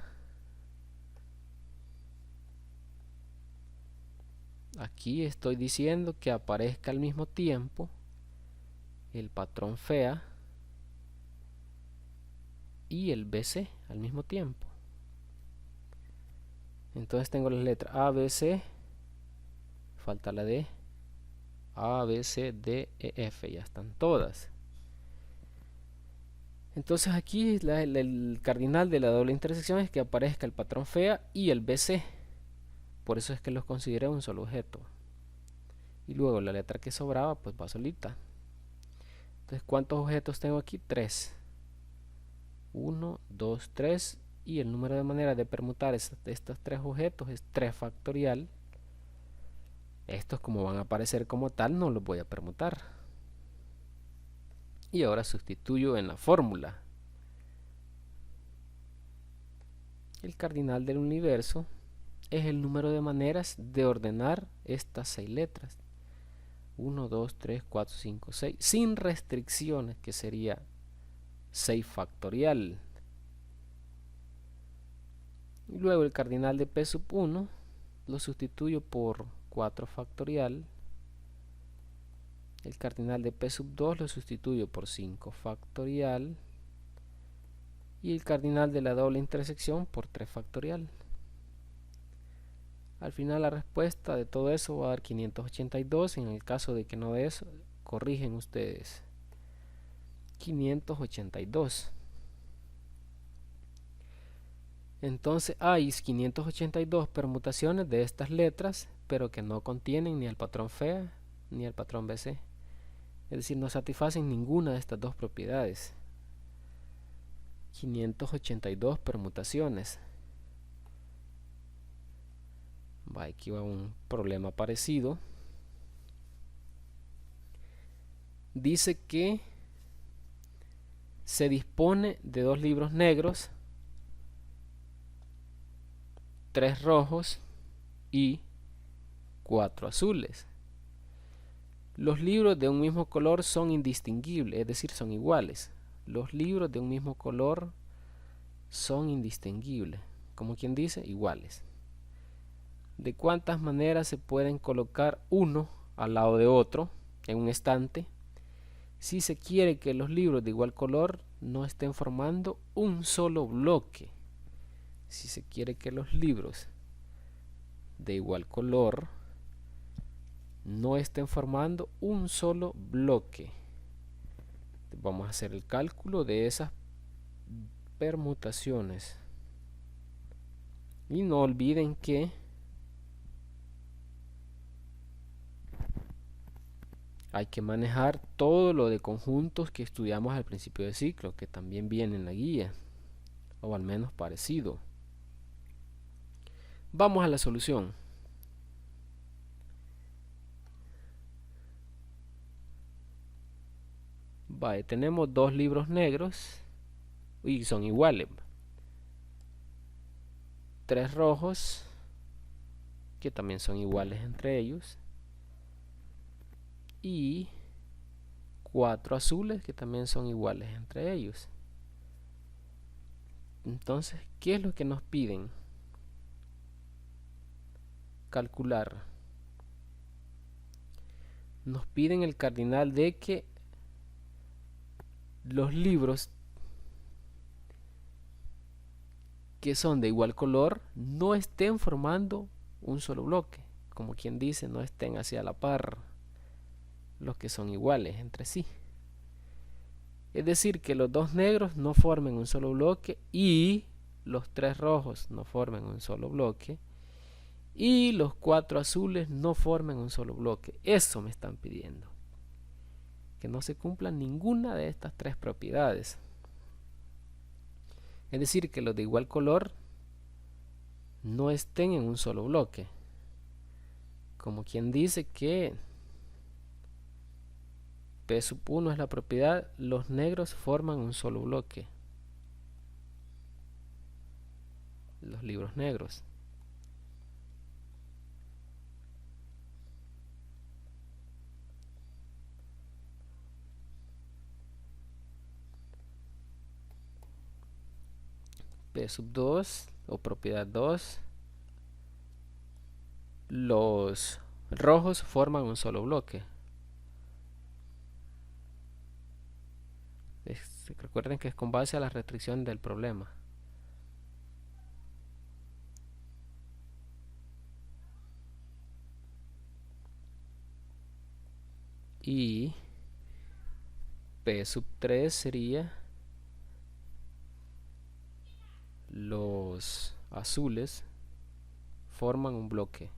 Aquí estoy diciendo que aparezca al mismo tiempo el patrón FEA y el BC al mismo tiempo. Entonces tengo las letras A, B, C, falta la D, A, B, C, D, E, F, ya están todas. Entonces aquí el cardinal de la doble intersección es que aparezca el patrón FEA y el BC. Por eso es que los consideré un solo objeto. Y luego la letra que sobraba pues va solita. Entonces, ¿cuántos objetos tengo aquí? 3. 1, 2, 3. Y el número de maneras de permutar estos 3 objetos es 3 factorial. Estos, como van a aparecer como tal, no los voy a permutar. Y ahora sustituyo en la fórmula. El cardinal del universo es el número de maneras de ordenar estas 6 letras. 1, 2, 3, 4, 5, 6. Sin restricciones, que sería 6 factorial. Y luego el cardinal de P sub 1 lo sustituyo por 4 factorial. El cardinal de P sub 2 lo sustituyo por 5 factorial. Y el cardinal de la doble intersección por 3 factorial. Al final la respuesta de todo eso va a dar 582. En el caso de que no de eso, corrigen ustedes. 582. Entonces hay 582 permutaciones de estas letras, pero que no contienen ni el patrón FEA ni el patrón BC. Es decir, no satisfacen ninguna de estas dos propiedades. 582 permutaciones. Aquí va un problema parecido. Dice que se dispone de 2 libros negros, 3 rojos y 4 azules. Los libros de un mismo color son indistinguibles, es decir, son iguales. Los libros de un mismo color son indistinguibles, como quien dice, iguales. ¿De cuántas maneras se pueden colocar uno al lado de otro en un estante si se quiere que los libros de igual color no estén formando un solo bloque? Si se quiere que los libros de igual color no estén formando un solo bloque, vamos a hacer el cálculo de esas permutaciones. Y no olviden que hay que manejar todo lo de conjuntos que estudiamos al principio del ciclo, que también viene en la guía, o al menos parecido. Vamos a la solución. Vale, tenemos 2 libros negros y son iguales. 3 rojos que también son iguales entre ellos. Y 4 azules que también son iguales entre ellos. Entonces, ¿qué es lo que nos piden? Calcular. Nos piden el cardinal de que los libros que son de igual color no estén formando un solo bloque, como quien dice, no estén hacia la par los que son iguales entre sí. Es decir, que los 2 negros no formen un solo bloque y los 3 rojos no formen un solo bloque y los 4 azules no formen un solo bloque. Eso me están pidiendo, que no se cumplan ninguna de estas 3 propiedades. Es decir, que los de igual color no estén en un solo bloque, como quien dice que P sub 1 es la propiedad, los negros forman un solo bloque. los libros negros. P sub 2 o propiedad 2. Los rojos forman un solo bloque. Recuerden que es con base a la restricción del problema. Y P sub 3 sería los azules forman un bloque.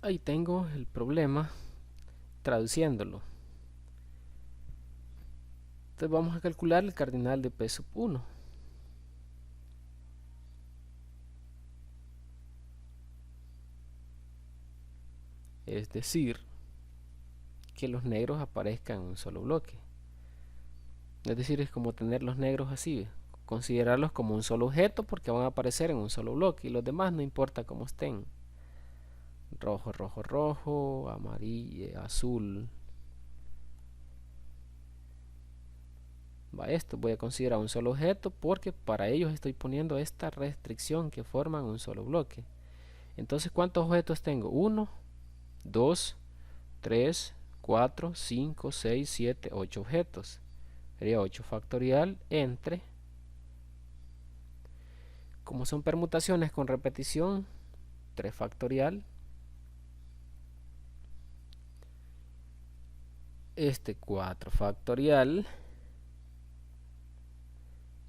Ahí tengo el problema traduciéndolo. Entonces vamos a calcular el cardinal de P sub 1. Es decir, que los negros aparezcan en un solo bloque. Es decir, es como tener los negros así, considerarlos como un solo objeto porque van a aparecer en un solo bloque y los demás no importa cómo estén. Rojo, rojo, rojo, amarillo, azul. Esto voy a considerar un solo objeto porque para ellos estoy poniendo esta restricción que forman un solo bloque. Entonces, ¿cuántos objetos tengo? 1, 2, 3, 4, 5, 6, 7, 8 objetos. Sería 8 factorial entre, como son permutaciones con repetición, 3 factorial. Este 4 factorial.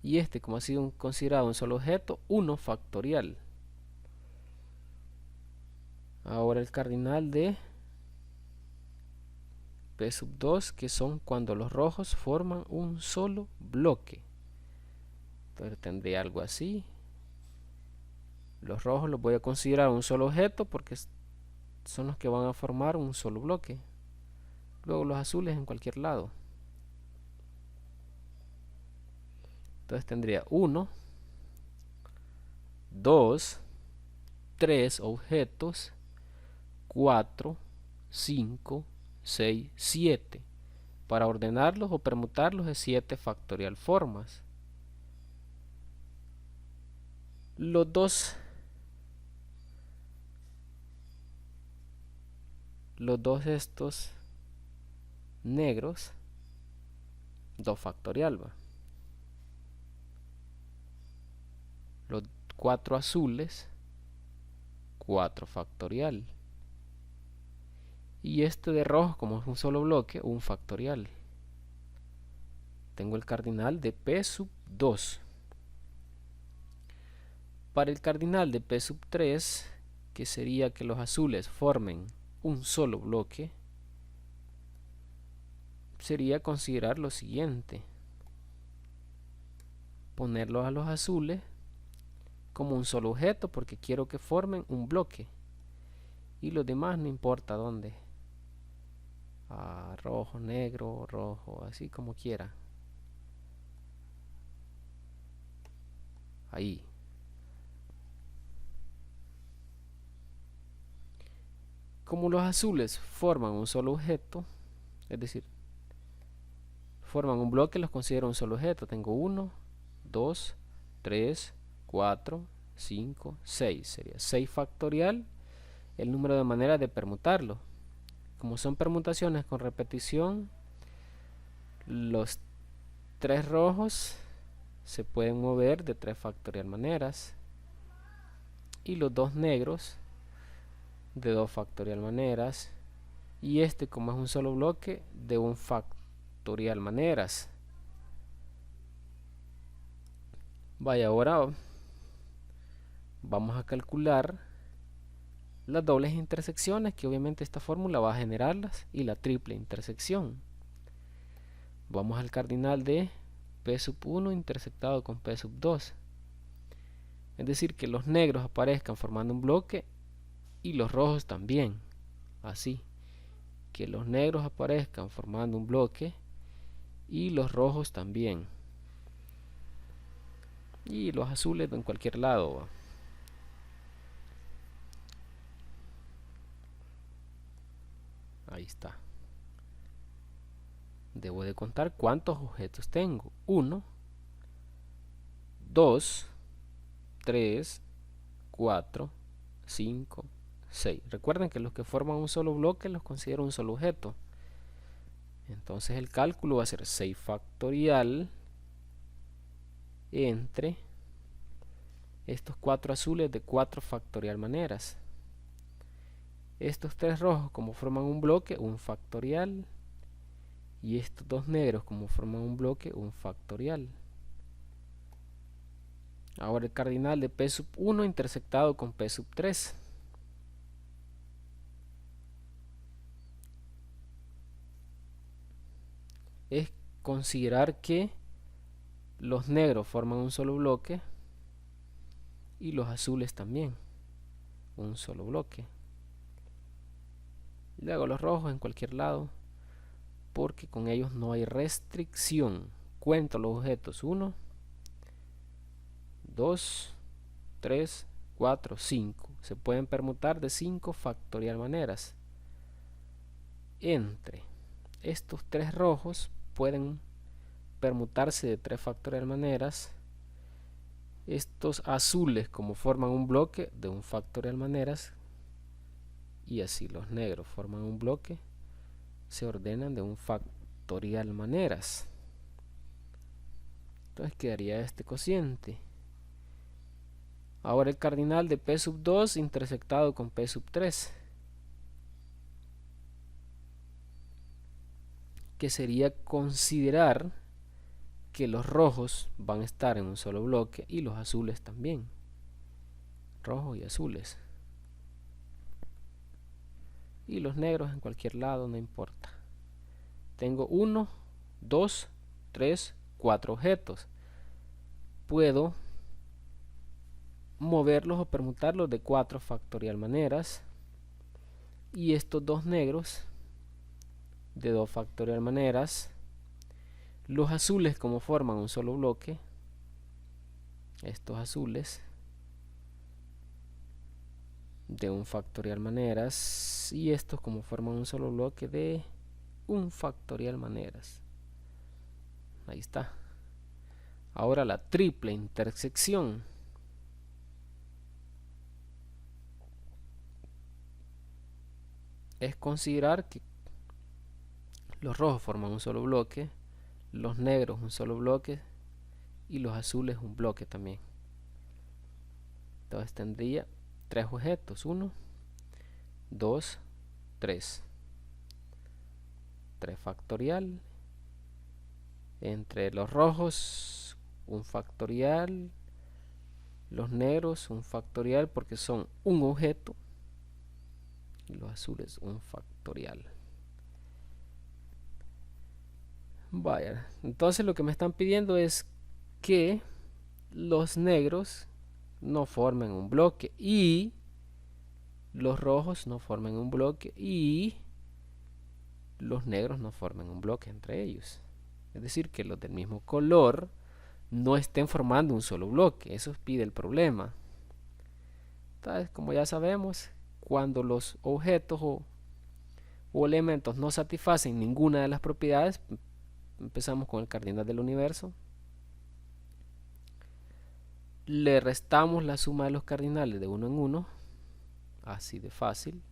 Y este, como ha sido considerado un solo objeto, 1 factorial. Ahora el cardinal de P sub 2, que son cuando los rojos forman un solo bloque. Entonces tendré algo así. Los rojos los voy a considerar un solo objeto porque son los que van a formar un solo bloque. Luego los azules en cualquier lado. Entonces tendría 1, 2, 3 objetos, 4, 5, 6, 7. Para ordenarlos o permutarlos es 7 factorial formas. Los dos estos negros, 2 factorial va. Los 4 azules, 4 factorial. Y este de rojo, como es un solo bloque, 1 factorial. Tengo el cardinal de P sub 2. Para el cardinal de P sub 3, que sería que los azules formen un solo bloque, sería considerar lo siguiente: ponerlos a los azules como un solo objeto porque quiero que formen un bloque y los demás no importa dónde, rojo, negro, rojo, así como quiera. Ahí. Como los azules forman un solo objeto, es decir, forman un bloque, los considero un solo objeto. Tengo 1, 2, 3, 4, 5, 6. Sería 6 factorial el número de maneras de permutarlo. Como son permutaciones con repetición, los 3 rojos se pueden mover de 3 factorial maneras y los 2 negros de 2 factorial maneras y este, como es un solo bloque, de 1 factorial maneras. Vaya, ahora vamos a calcular las dobles intersecciones, que obviamente esta fórmula va a generarlas, y la triple intersección. Vamos al cardinal de P sub 1 intersectado con P sub 2. Es decir, que los negros aparezcan formando un bloque y los rojos también, así. que los negros aparezcan formando un bloque y los rojos también, y los azules en cualquier lado, ¿va? Ahí está. Debo de contar cuántos objetos tengo. 1, 2, 3, 4, 5, 6. Recuerden que los que forman un solo bloque los considero un solo objeto. Entonces el cálculo va a ser 6 factorial entre estos 4 azules de 4 factorial maneras. Estos 3 rojos como forman un bloque, un factorial. Y estos 2 negros como forman un bloque, un factorial. Ahora el cardinal de P sub 1 intersectado con P sub 3. Es considerar que los negros forman un solo bloque y los azules también un solo bloque. Luego los rojos en cualquier lado, porque con ellos no hay restricción. Cuento los objetos: 1, 2, 3, 4, 5. Se pueden permutar de 5 factorial maneras. Entre estos 3 rojos pueden permutarse de 3 factorial maneras. Estos azules como forman un bloque de un factorial maneras, y así los negros forman un bloque, se ordenan de un factorial maneras. Entonces quedaría este cociente. Ahora el cardinal de P sub 2 intersectado con P sub 3, que sería considerar que los rojos van a estar en un solo bloque y los azules también, rojos y azules, y los negros en cualquier lado, no importa. Tengo 1, 2, 3, 4 objetos. Puedo moverlos o permutarlos de 4 factorial maneras, y estos 2 negros de 2 factorial maneras. Los azules como forman un solo bloque, estos azules de un factorial maneras, y estos como forman un solo bloque de un factorial maneras. Ahí está. Ahora la triple intersección. Es considerar que los rojos forman un solo bloque, los negros un solo bloque y los azules un bloque también. Entonces tendría 3 objetos: 1, 2, 3. 3 factorial. Entre los rojos un factorial, los negros un factorial porque son un objeto, y los azules un factorial. Vaya, entonces lo que me están pidiendo es que los negros no formen un bloque y los rojos no formen un bloque y los negros no formen un bloque entre ellos. Es decir, que los del mismo color no estén formando un solo bloque. Eso pide el problema. Entonces, como ya sabemos, cuando los objetos o elementos no satisfacen ninguna de las propiedades, empezamos con el cardinal del universo. Le restamos la suma de los cardinales de uno en uno, así de fácil.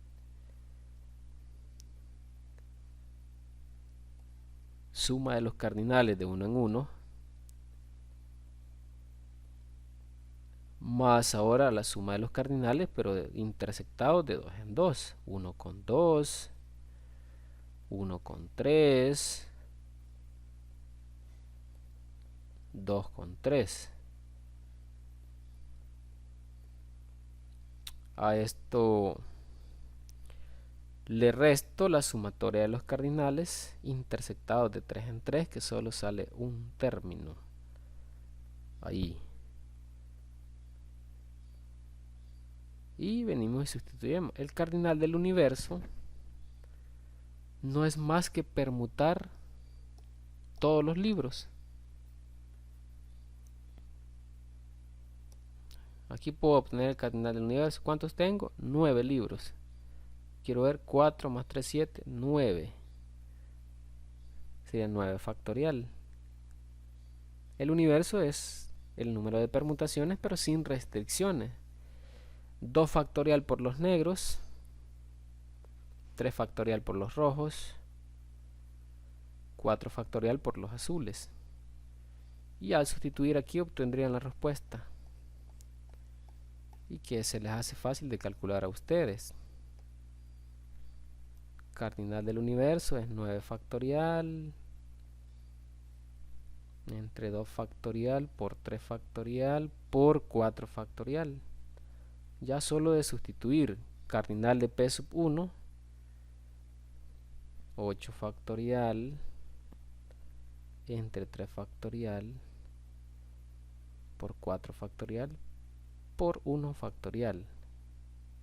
Suma de los cardinales de uno en uno, más ahora la suma de los cardinales, pero intersectados de 2 en 2. 1 con 2, 1 con 3, 2 con 3. A esto le resto la sumatoria de los cardinales intersectados de 3 en 3, que solo sale un término. Ahí. Y venimos y sustituimos. El cardinal del universo no es más que permutar todos los libros. Aquí puedo obtener el cardinal del universo. ¿Cuántos tengo? 9 libros. Quiero ver 4 más 3, 7, 9. Sería 9 factorial. El universo es el número de permutaciones, pero sin restricciones. 2 factorial por los negros, 3 factorial por los rojos, 4 factorial por los azules. Y al sustituir aquí obtendrían la respuesta. Y que se les hace fácil de calcular a ustedes. Cardinal del universo es 9 factorial entre 2 factorial por 3 factorial por 4 factorial. Ya solo de sustituir cardinal de p sub 1, 8 factorial entre 3 factorial por 4 factorial por 1 factorial.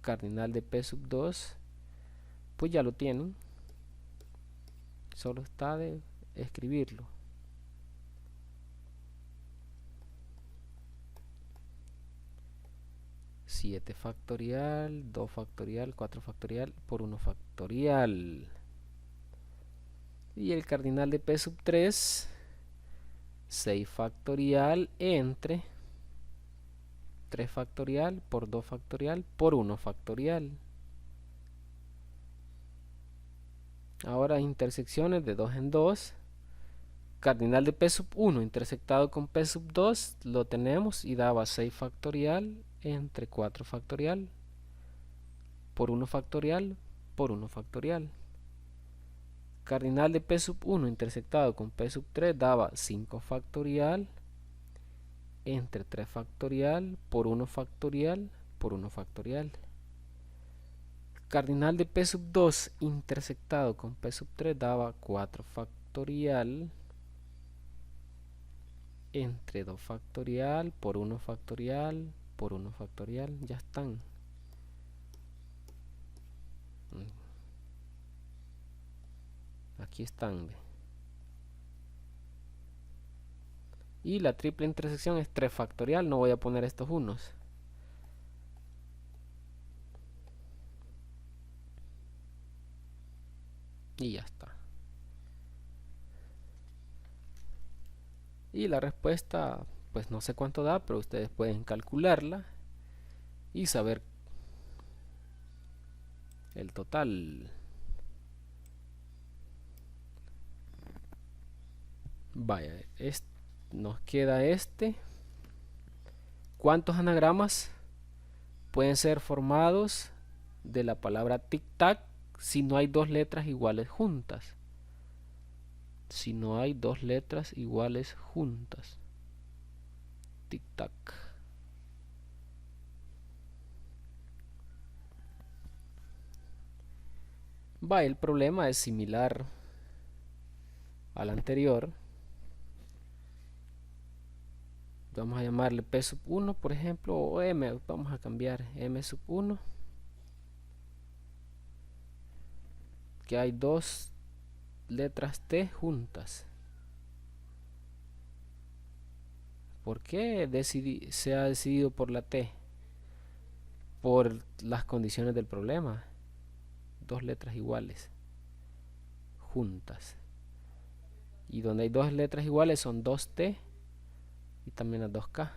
Cardinal de p sub 2, pues ya lo tienen, solo está de escribirlo. 7 factorial, 2 factorial, 4 factorial por 1 factorial. Y el cardinal de p sub 3, 6 factorial entre 3 factorial por 2 factorial por 1 factorial. Ahora intersecciones de 2 en 2. Cardinal de p sub 1 intersectado con p sub 2 lo tenemos y daba 6 factorial entre 4 factorial por 1 factorial por 1 factorial. Cardinal de p sub 1 intersectado con p sub 3 daba 5 factorial entre 3 factorial por 1 factorial por 1 factorial. Cardinal de p sub 2 intersectado con p sub 3 daba 4 factorial entre 2 factorial por 1 factorial por 1 factorial. Ya están. Aquí están. Y la triple intersección es 3 factorial. No voy a poner estos unos. Y ya está. Y la respuesta, pues no sé cuánto da, pero ustedes pueden calcularla y saber el total. Vaya, nos queda este. ¿Cuántos anagramas pueden ser formados de la palabra tic-tac si no hay dos letras iguales juntas? Si no hay dos letras iguales juntas. Tic-tac. Va, el problema es similar al anterior. Vamos a llamarle p sub 1, por ejemplo, o m. Vamos a cambiar m sub 1. Que hay dos letras t juntas. ¿Por qué se ha decidido por la t? Por las condiciones del problema. Dos letras iguales juntas. Y donde hay dos letras iguales son 2t y también las 2k.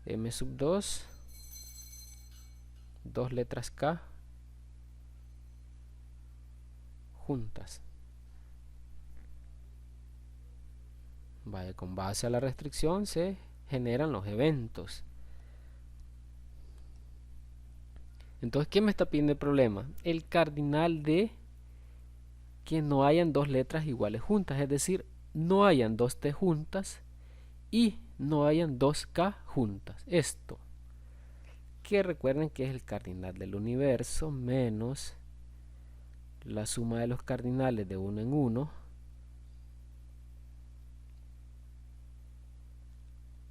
M sub 2, dos letras k juntas. Vaya, con base a la restricción se generan los eventos. Entonces, ¿qué me está pidiendo el problema? El cardinal de que no hayan dos letras iguales juntas, es decir, no hayan dos t juntas y no hayan dos k juntas. Esto, que recuerden que es el cardinal del universo menos la suma de los cardinales de uno en uno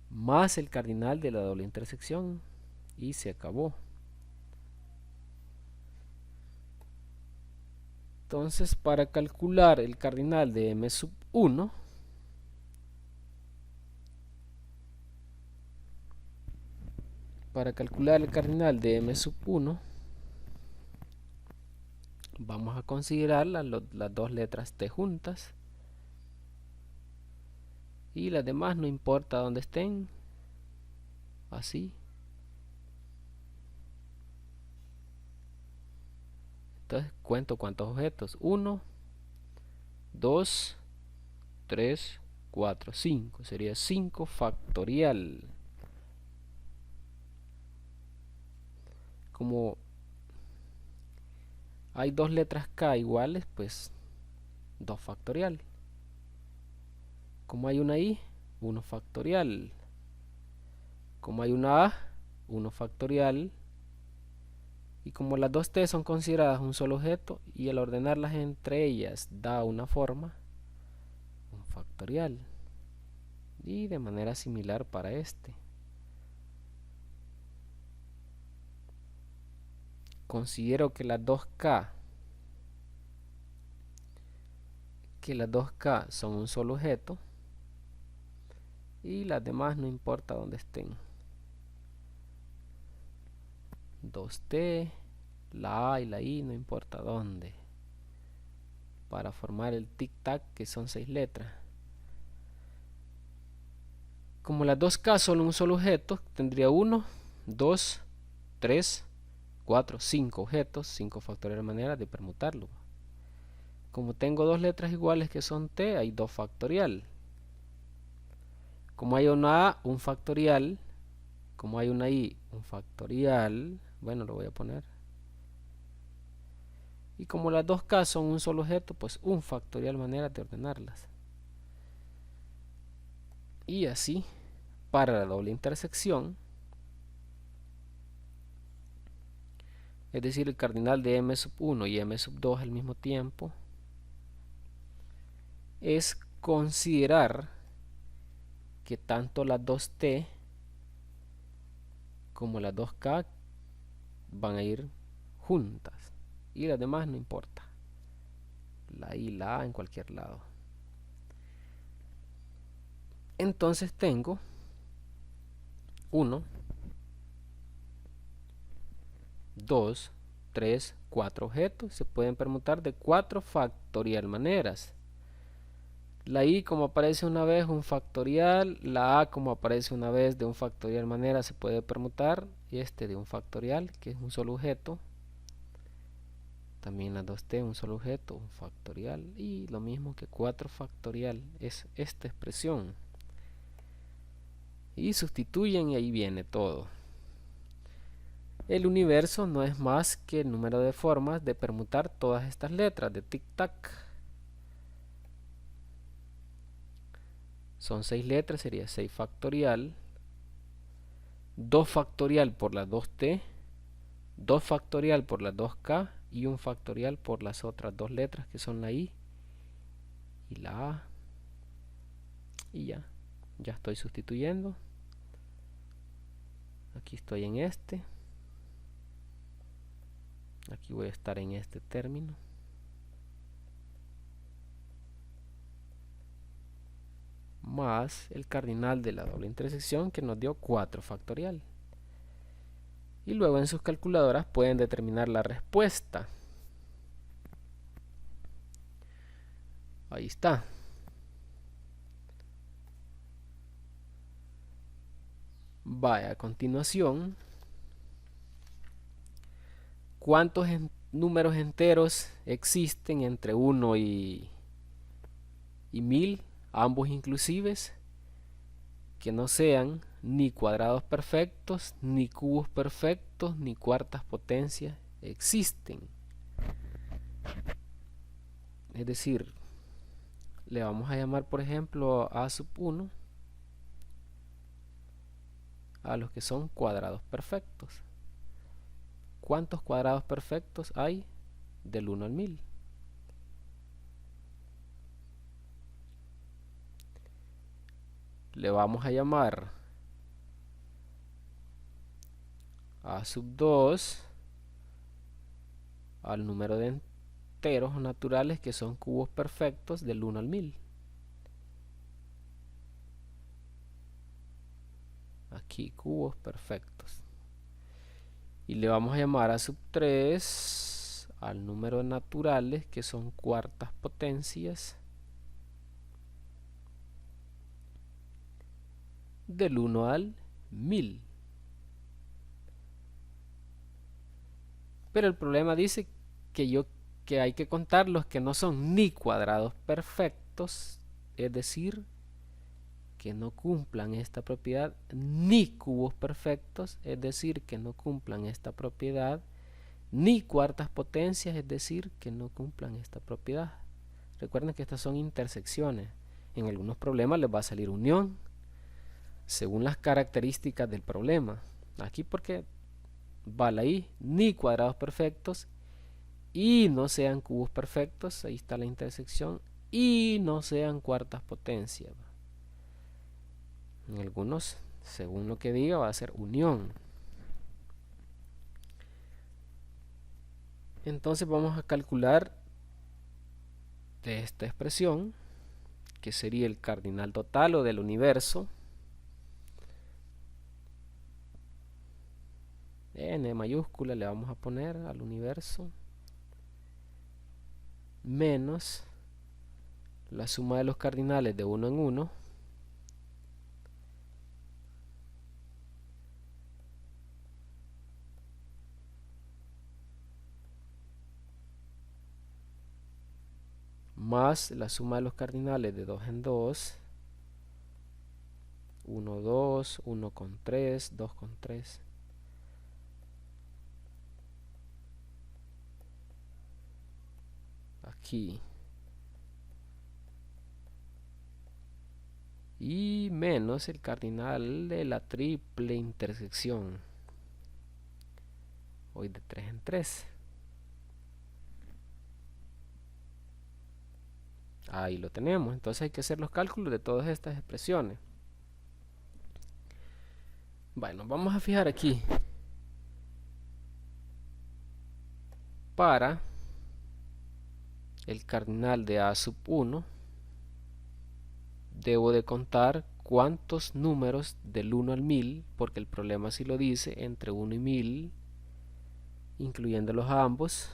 más el cardinal de la doble intersección y se acabó. Entonces, para calcular el cardinal de m sub 1, vamos a considerar las dos letras t juntas y las demás no importa dónde estén, así. Entonces cuento cuántos objetos: 1, 2, 3, 4, 5. Sería 5 factorial. Como hay dos letras K iguales, pues 2 factorial. Como hay una I, 1 factorial. Como hay una A, 1 factorial. Y como las dos T son consideradas un solo objeto y al ordenarlas entre ellas da una forma, un factorial. Y de manera similar para este. Considero que las 2K son un solo objeto y las demás no importa dónde estén. 2T, la A y la I no importa dónde, para formar el tic-tac, que son 6 letras. Como las 2K son un solo objeto, tendría 1, 2, 3, 4, 5 objetos, 5 factoriales maneras de permutarlo. Como tengo dos letras iguales que son T, hay 2 factorial. Como hay una A, un factorial. Como hay una I, un factorial. Bueno, lo voy a poner. Y como las 2K son un solo objeto, pues un factorial manera de ordenarlas. Y así, para la doble intersección, es decir, el cardinal de m sub 1 y m sub 2 al mismo tiempo, es considerar que tanto las 2T como las 2K van a ir juntas y las demás no importa, la I y la A en cualquier lado. Entonces tengo 1, 2, 3, 4 objetos, se pueden permutar de 4 factorial maneras. La I como aparece una vez un factorial, la A como aparece una vez de un factorial manera se puede permutar, y este de un factorial que es un solo objeto. También la 2T un solo objeto, un factorial, y lo mismo que 4 factorial es esta expresión. Y sustituyen y ahí viene todo. El universo no es más que el número de formas de permutar todas estas letras de tic-tac. Son 6 letras, sería 6 factorial, 2 factorial por las 2T, 2 factorial por las 2K y un factorial por las otras dos letras que son la I y la A. Y ya estoy sustituyendo. Aquí estoy en este. Aquí voy a estar en este término. Más el cardinal de la doble intersección que nos dio 4 factorial. Y luego en sus calculadoras pueden determinar la respuesta. Ahí está. Vaya, a continuación, ¿cuántos números enteros existen entre 1 y 1000, ambos inclusives, que no sean ni cuadrados perfectos, ni cubos perfectos, ni cuartas potencias? Existen. Es decir, le vamos a llamar por ejemplo a sub 1 a los que son cuadrados perfectos. ¿Cuántos cuadrados perfectos hay del 1 al 1000? Le vamos a llamar a sub 2 al número de enteros naturales que son cubos perfectos del 1 al 1000. Aquí cubos perfectos. Y le vamos a llamar a sub 3 al número de naturales que son cuartas potencias del 1 al 1000. Pero el problema dice que hay que contar los que no son ni cuadrados perfectos, es decir, que no cumplan esta propiedad, ni cubos perfectos, es decir, que no cumplan esta propiedad, ni cuartas potencias, es decir, que no cumplan esta propiedad. Recuerden que estas son intersecciones. En algunos problemas les va a salir unión, según las características del problema. Aquí porque vale ahí, ni cuadrados perfectos, y no sean cubos perfectos, ahí está la intersección, y no sean cuartas potencias. En algunos, según lo que diga, va a ser unión. Entonces vamos a calcular de esta expresión, que sería el cardinal total o del universo, n mayúscula le vamos a poner al universo, menos la suma de los cardinales de 1 en 1, más la suma de los cardinales de 2 en 2, 1, 2, 1 con 3, 2 con 3. Aquí. Y menos el cardinal de la triple intersección. Hoy de 3 en 3. Ahí lo tenemos. Entonces hay que hacer los cálculos de todas estas expresiones. Bueno, vamos a fijar aquí. Para el cardinal de A sub 1, debo de contar cuántos números del 1 al 1000, porque el problema sí lo dice, entre 1 y 1000, incluyéndolos a ambos,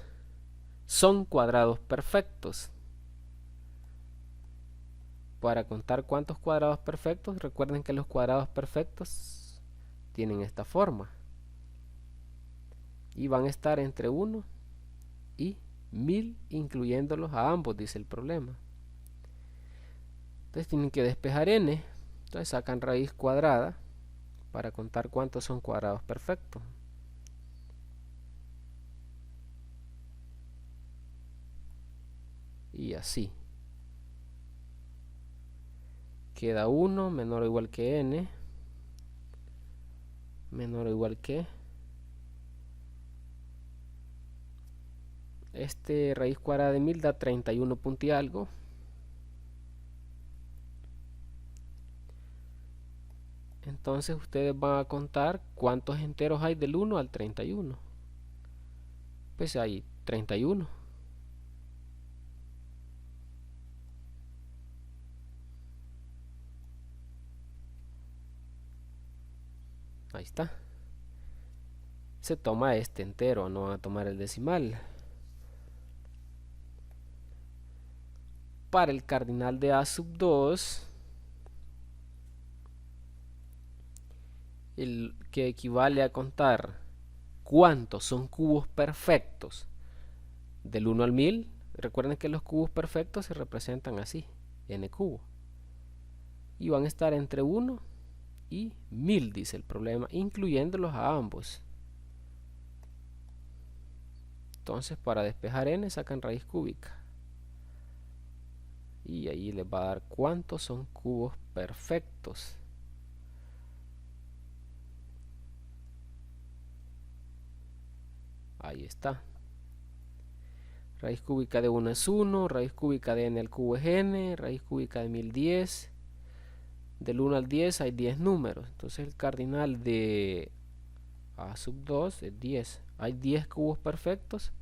son cuadrados perfectos. Para contar cuántos cuadrados perfectos, recuerden que los cuadrados perfectos tienen esta forma y van a estar entre 1 y 1000, incluyéndolos a ambos, dice el problema. Entonces tienen que despejar n, entonces sacan raíz cuadrada para contar cuántos son cuadrados perfectos. Y así queda 1 menor o igual que n menor o igual que raíz cuadrada de 1000 da 31 punto y algo. Entonces ustedes van a contar cuántos enteros hay del 1 al 31. Pues hay 31. Ahí está. Se toma este entero, no van a tomar el decimal. Para el cardinal de A sub 2, el que equivale a contar cuántos son cubos perfectos del 1 al 1000. Recuerden que los cubos perfectos se representan así, n cubo, y van a estar entre 1 y 1000, dice el problema, incluyéndolos a ambos. Entonces para despejar n sacan raíz cúbica y ahí les va a dar cuántos son cubos perfectos. Ahí está. Raíz cúbica de 1 es 1, raíz cúbica de n al cubo es n, raíz cúbica de 1010. Del 1 al 10 hay 10 números. Entonces el cardinal de A sub 2 es 10. Hay 10 cubos perfectos.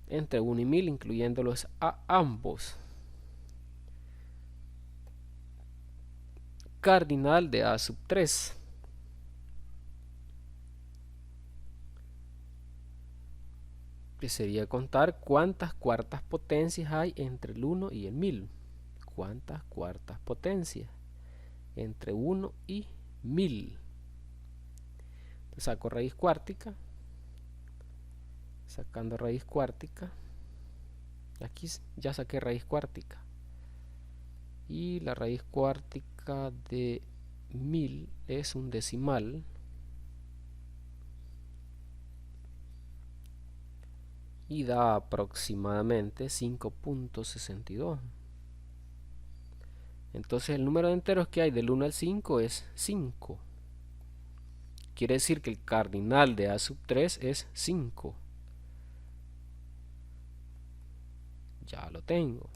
entre 1 y 1000, incluyéndolos a ambos. Cardinal de a sub 3. Que sería contar cuántas cuartas potencias hay entre el 1 y el 1000. ¿Cuántas cuartas potencias? Entre 1 y 1000. Entonces saco raíz cuártica. Sacando raíz cuártica. Aquí ya saqué raíz cuártica. Y la raíz cuártica de 1000 es un decimal. Y da aproximadamente 5.62. Entonces el número de enteros que hay del 1 al 5 es 5. Quiere decir que el cardinal de a sub 3 es 5. Ya lo tengo.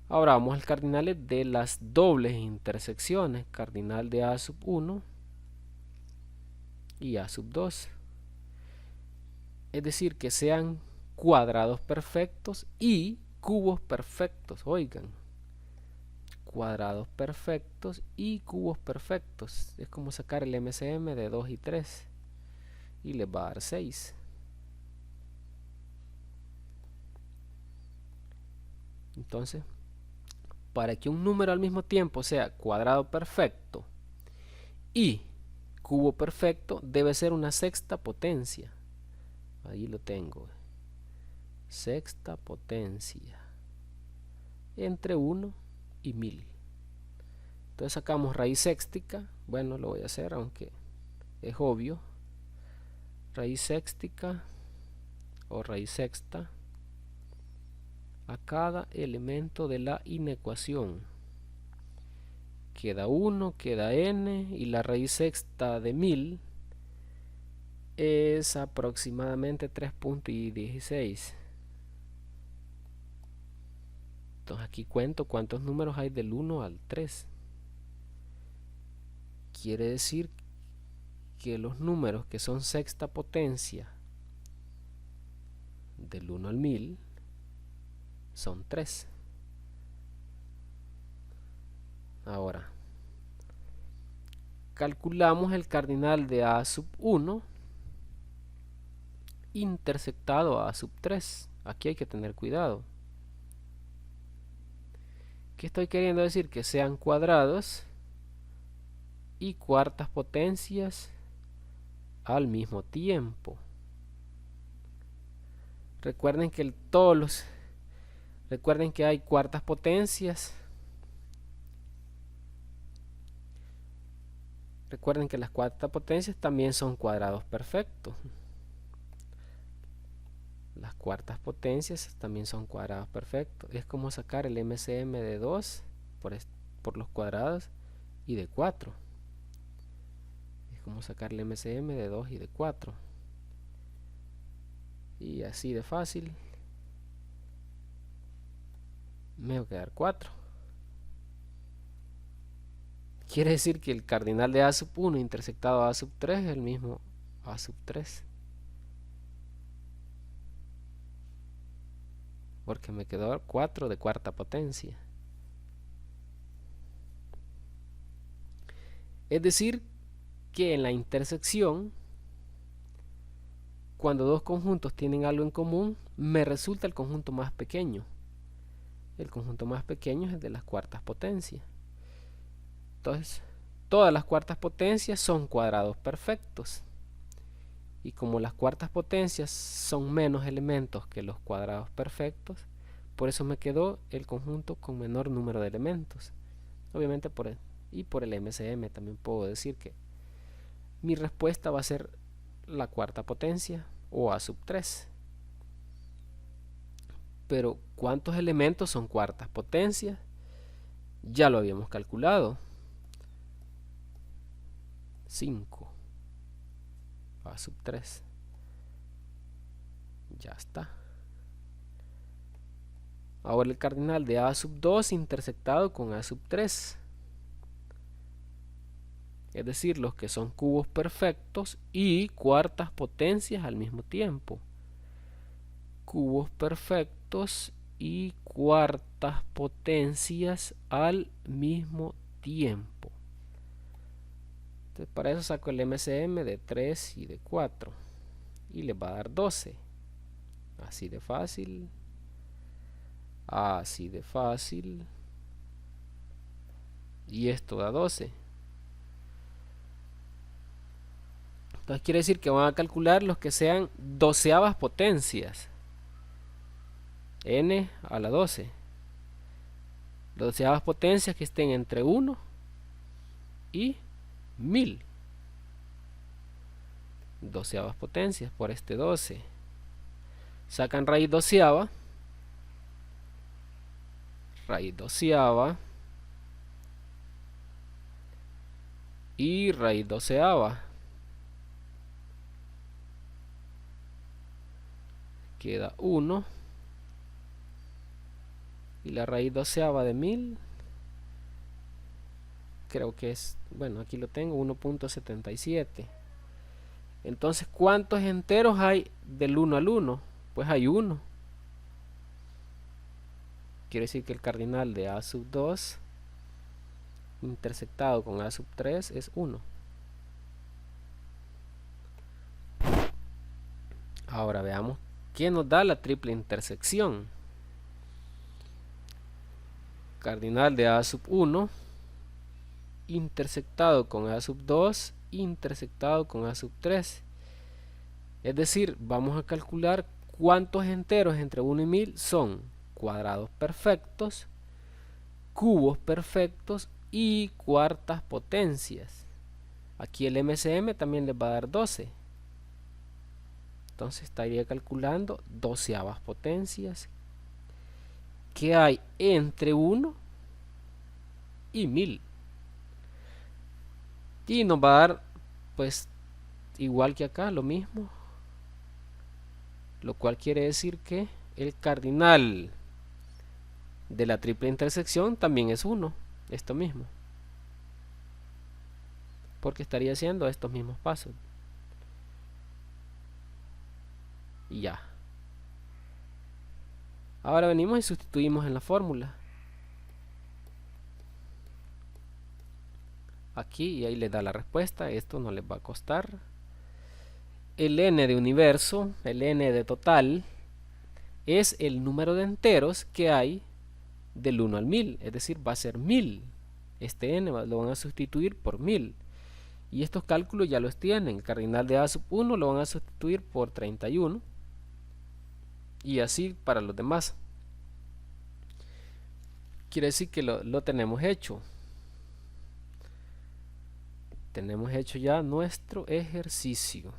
Ahora vamos al cardinal de las dobles intersecciones. Cardinal de a sub 1 y a sub 2. Es decir, que sean cuadrados perfectos y cubos perfectos. Oigan, cuadrados perfectos y cubos perfectos. Es como sacar el MCM de 2 y 3 y les va a dar 6. Entonces, para que un número al mismo tiempo sea cuadrado perfecto y cubo perfecto, debe ser una sexta potencia. Ahí lo tengo. Sexta potencia entre 1 y 1000. Entonces sacamos raíz sextica. Bueno, lo voy a hacer aunque es obvio. Raíz sextica o raíz sexta a cada elemento de la inecuación. Queda 1, queda n, y la raíz sexta de 1000 es aproximadamente 3.16. Entonces aquí cuento cuántos números hay del 1 al 3. Quiere decir que los números que son sexta potencia del 1 al 1000 son 3. Ahora calculamos el cardinal de a sub 1 intersectado a sub 3. Aquí hay que tener cuidado. ¿Qué estoy queriendo decir? Que sean cuadrados y cuartas potencias al mismo tiempo. Recuerden que recuerden que hay cuartas potencias. Recuerden que las cuartas potencias también son cuadrados perfectos. Las cuartas potencias también son cuadrados perfectos. Es como sacar el MCM de 2 por los cuadrados y de 4. Es como sacar el MCM de 2 y de 4. Y así de fácil me va a quedar 4. Quiere decir que el cardinal de a sub 1 intersectado a a sub 3 es el mismo a sub 3. Porque me quedó 4 de cuarta potencia. Es decir, que en la intersección, cuando dos conjuntos tienen algo en común, me resulta el conjunto más pequeño. El conjunto más pequeño es el de las cuartas potencias. Entonces, todas las cuartas potencias son cuadrados perfectos. Y como las cuartas potencias son menos elementos que los cuadrados perfectos, por eso me quedó el conjunto con menor número de elementos. Obviamente por el MCM también puedo decir que mi respuesta va a ser la cuarta potencia o a sub 3. Pero ¿cuántos elementos son cuartas potencias? Ya lo habíamos calculado. 5 a sub 3. Ya está. Ahora el cardinal de a sub 2 intersectado con a sub 3. Es decir, los que son cubos perfectos y cuartas potencias al mismo tiempo. cubos perfectos y cuartas potencias al mismo tiempo. Entonces, para eso saco el MCM de 3 y de 4 y les va a dar 12. Así de fácil, así de fácil, y esto da 12. Entonces quiere decir que van a calcular los que sean doceavas potencias, n a la 12. Doceavas potencias que estén entre 1 y 1000. Doceavas potencias por este 12. Sacan raíz doceava. Raíz doceava. Y raíz doceava. Queda 1. Y la raíz doceava de 1000. Creo que es, bueno, aquí lo tengo, 1.77. Entonces, ¿cuántos enteros hay del 1 al 1? Pues hay 1. Quiere decir que el cardinal de a sub 2 intersectado con a sub 3 es 1. Ahora veamos qué nos da la triple intersección. Cardinal de a sub 1 intersectado con a sub 2 intersectado con a sub 3. Es decir, vamos a calcular cuántos enteros entre 1 y 1000 son cuadrados perfectos, cubos perfectos y cuartas potencias. Aquí el MCM también les va a dar 12. Entonces estaría calculando doceavas potencias que hay entre 1 y 1000. Y nos va a dar, pues, igual que acá, lo mismo. Lo cual quiere decir que el cardinal de la triple intersección también es 1. Esto mismo. Porque estaría haciendo estos mismos pasos. Y ya. Ahora venimos y sustituimos en la fórmula. Aquí y ahí les da la respuesta. Esto no les va a costar. El n de universo, el n de total, es el número de enteros que hay del 1 al 1000. Es decir, va a ser 1000. Este n lo van a sustituir por 1000. Y estos cálculos ya los tienen. El cardinal de a sub 1 lo van a sustituir por 31. Y así para los demás. Quiere decir que lo tenemos hecho. Tenemos hecho ya nuestro ejercicio.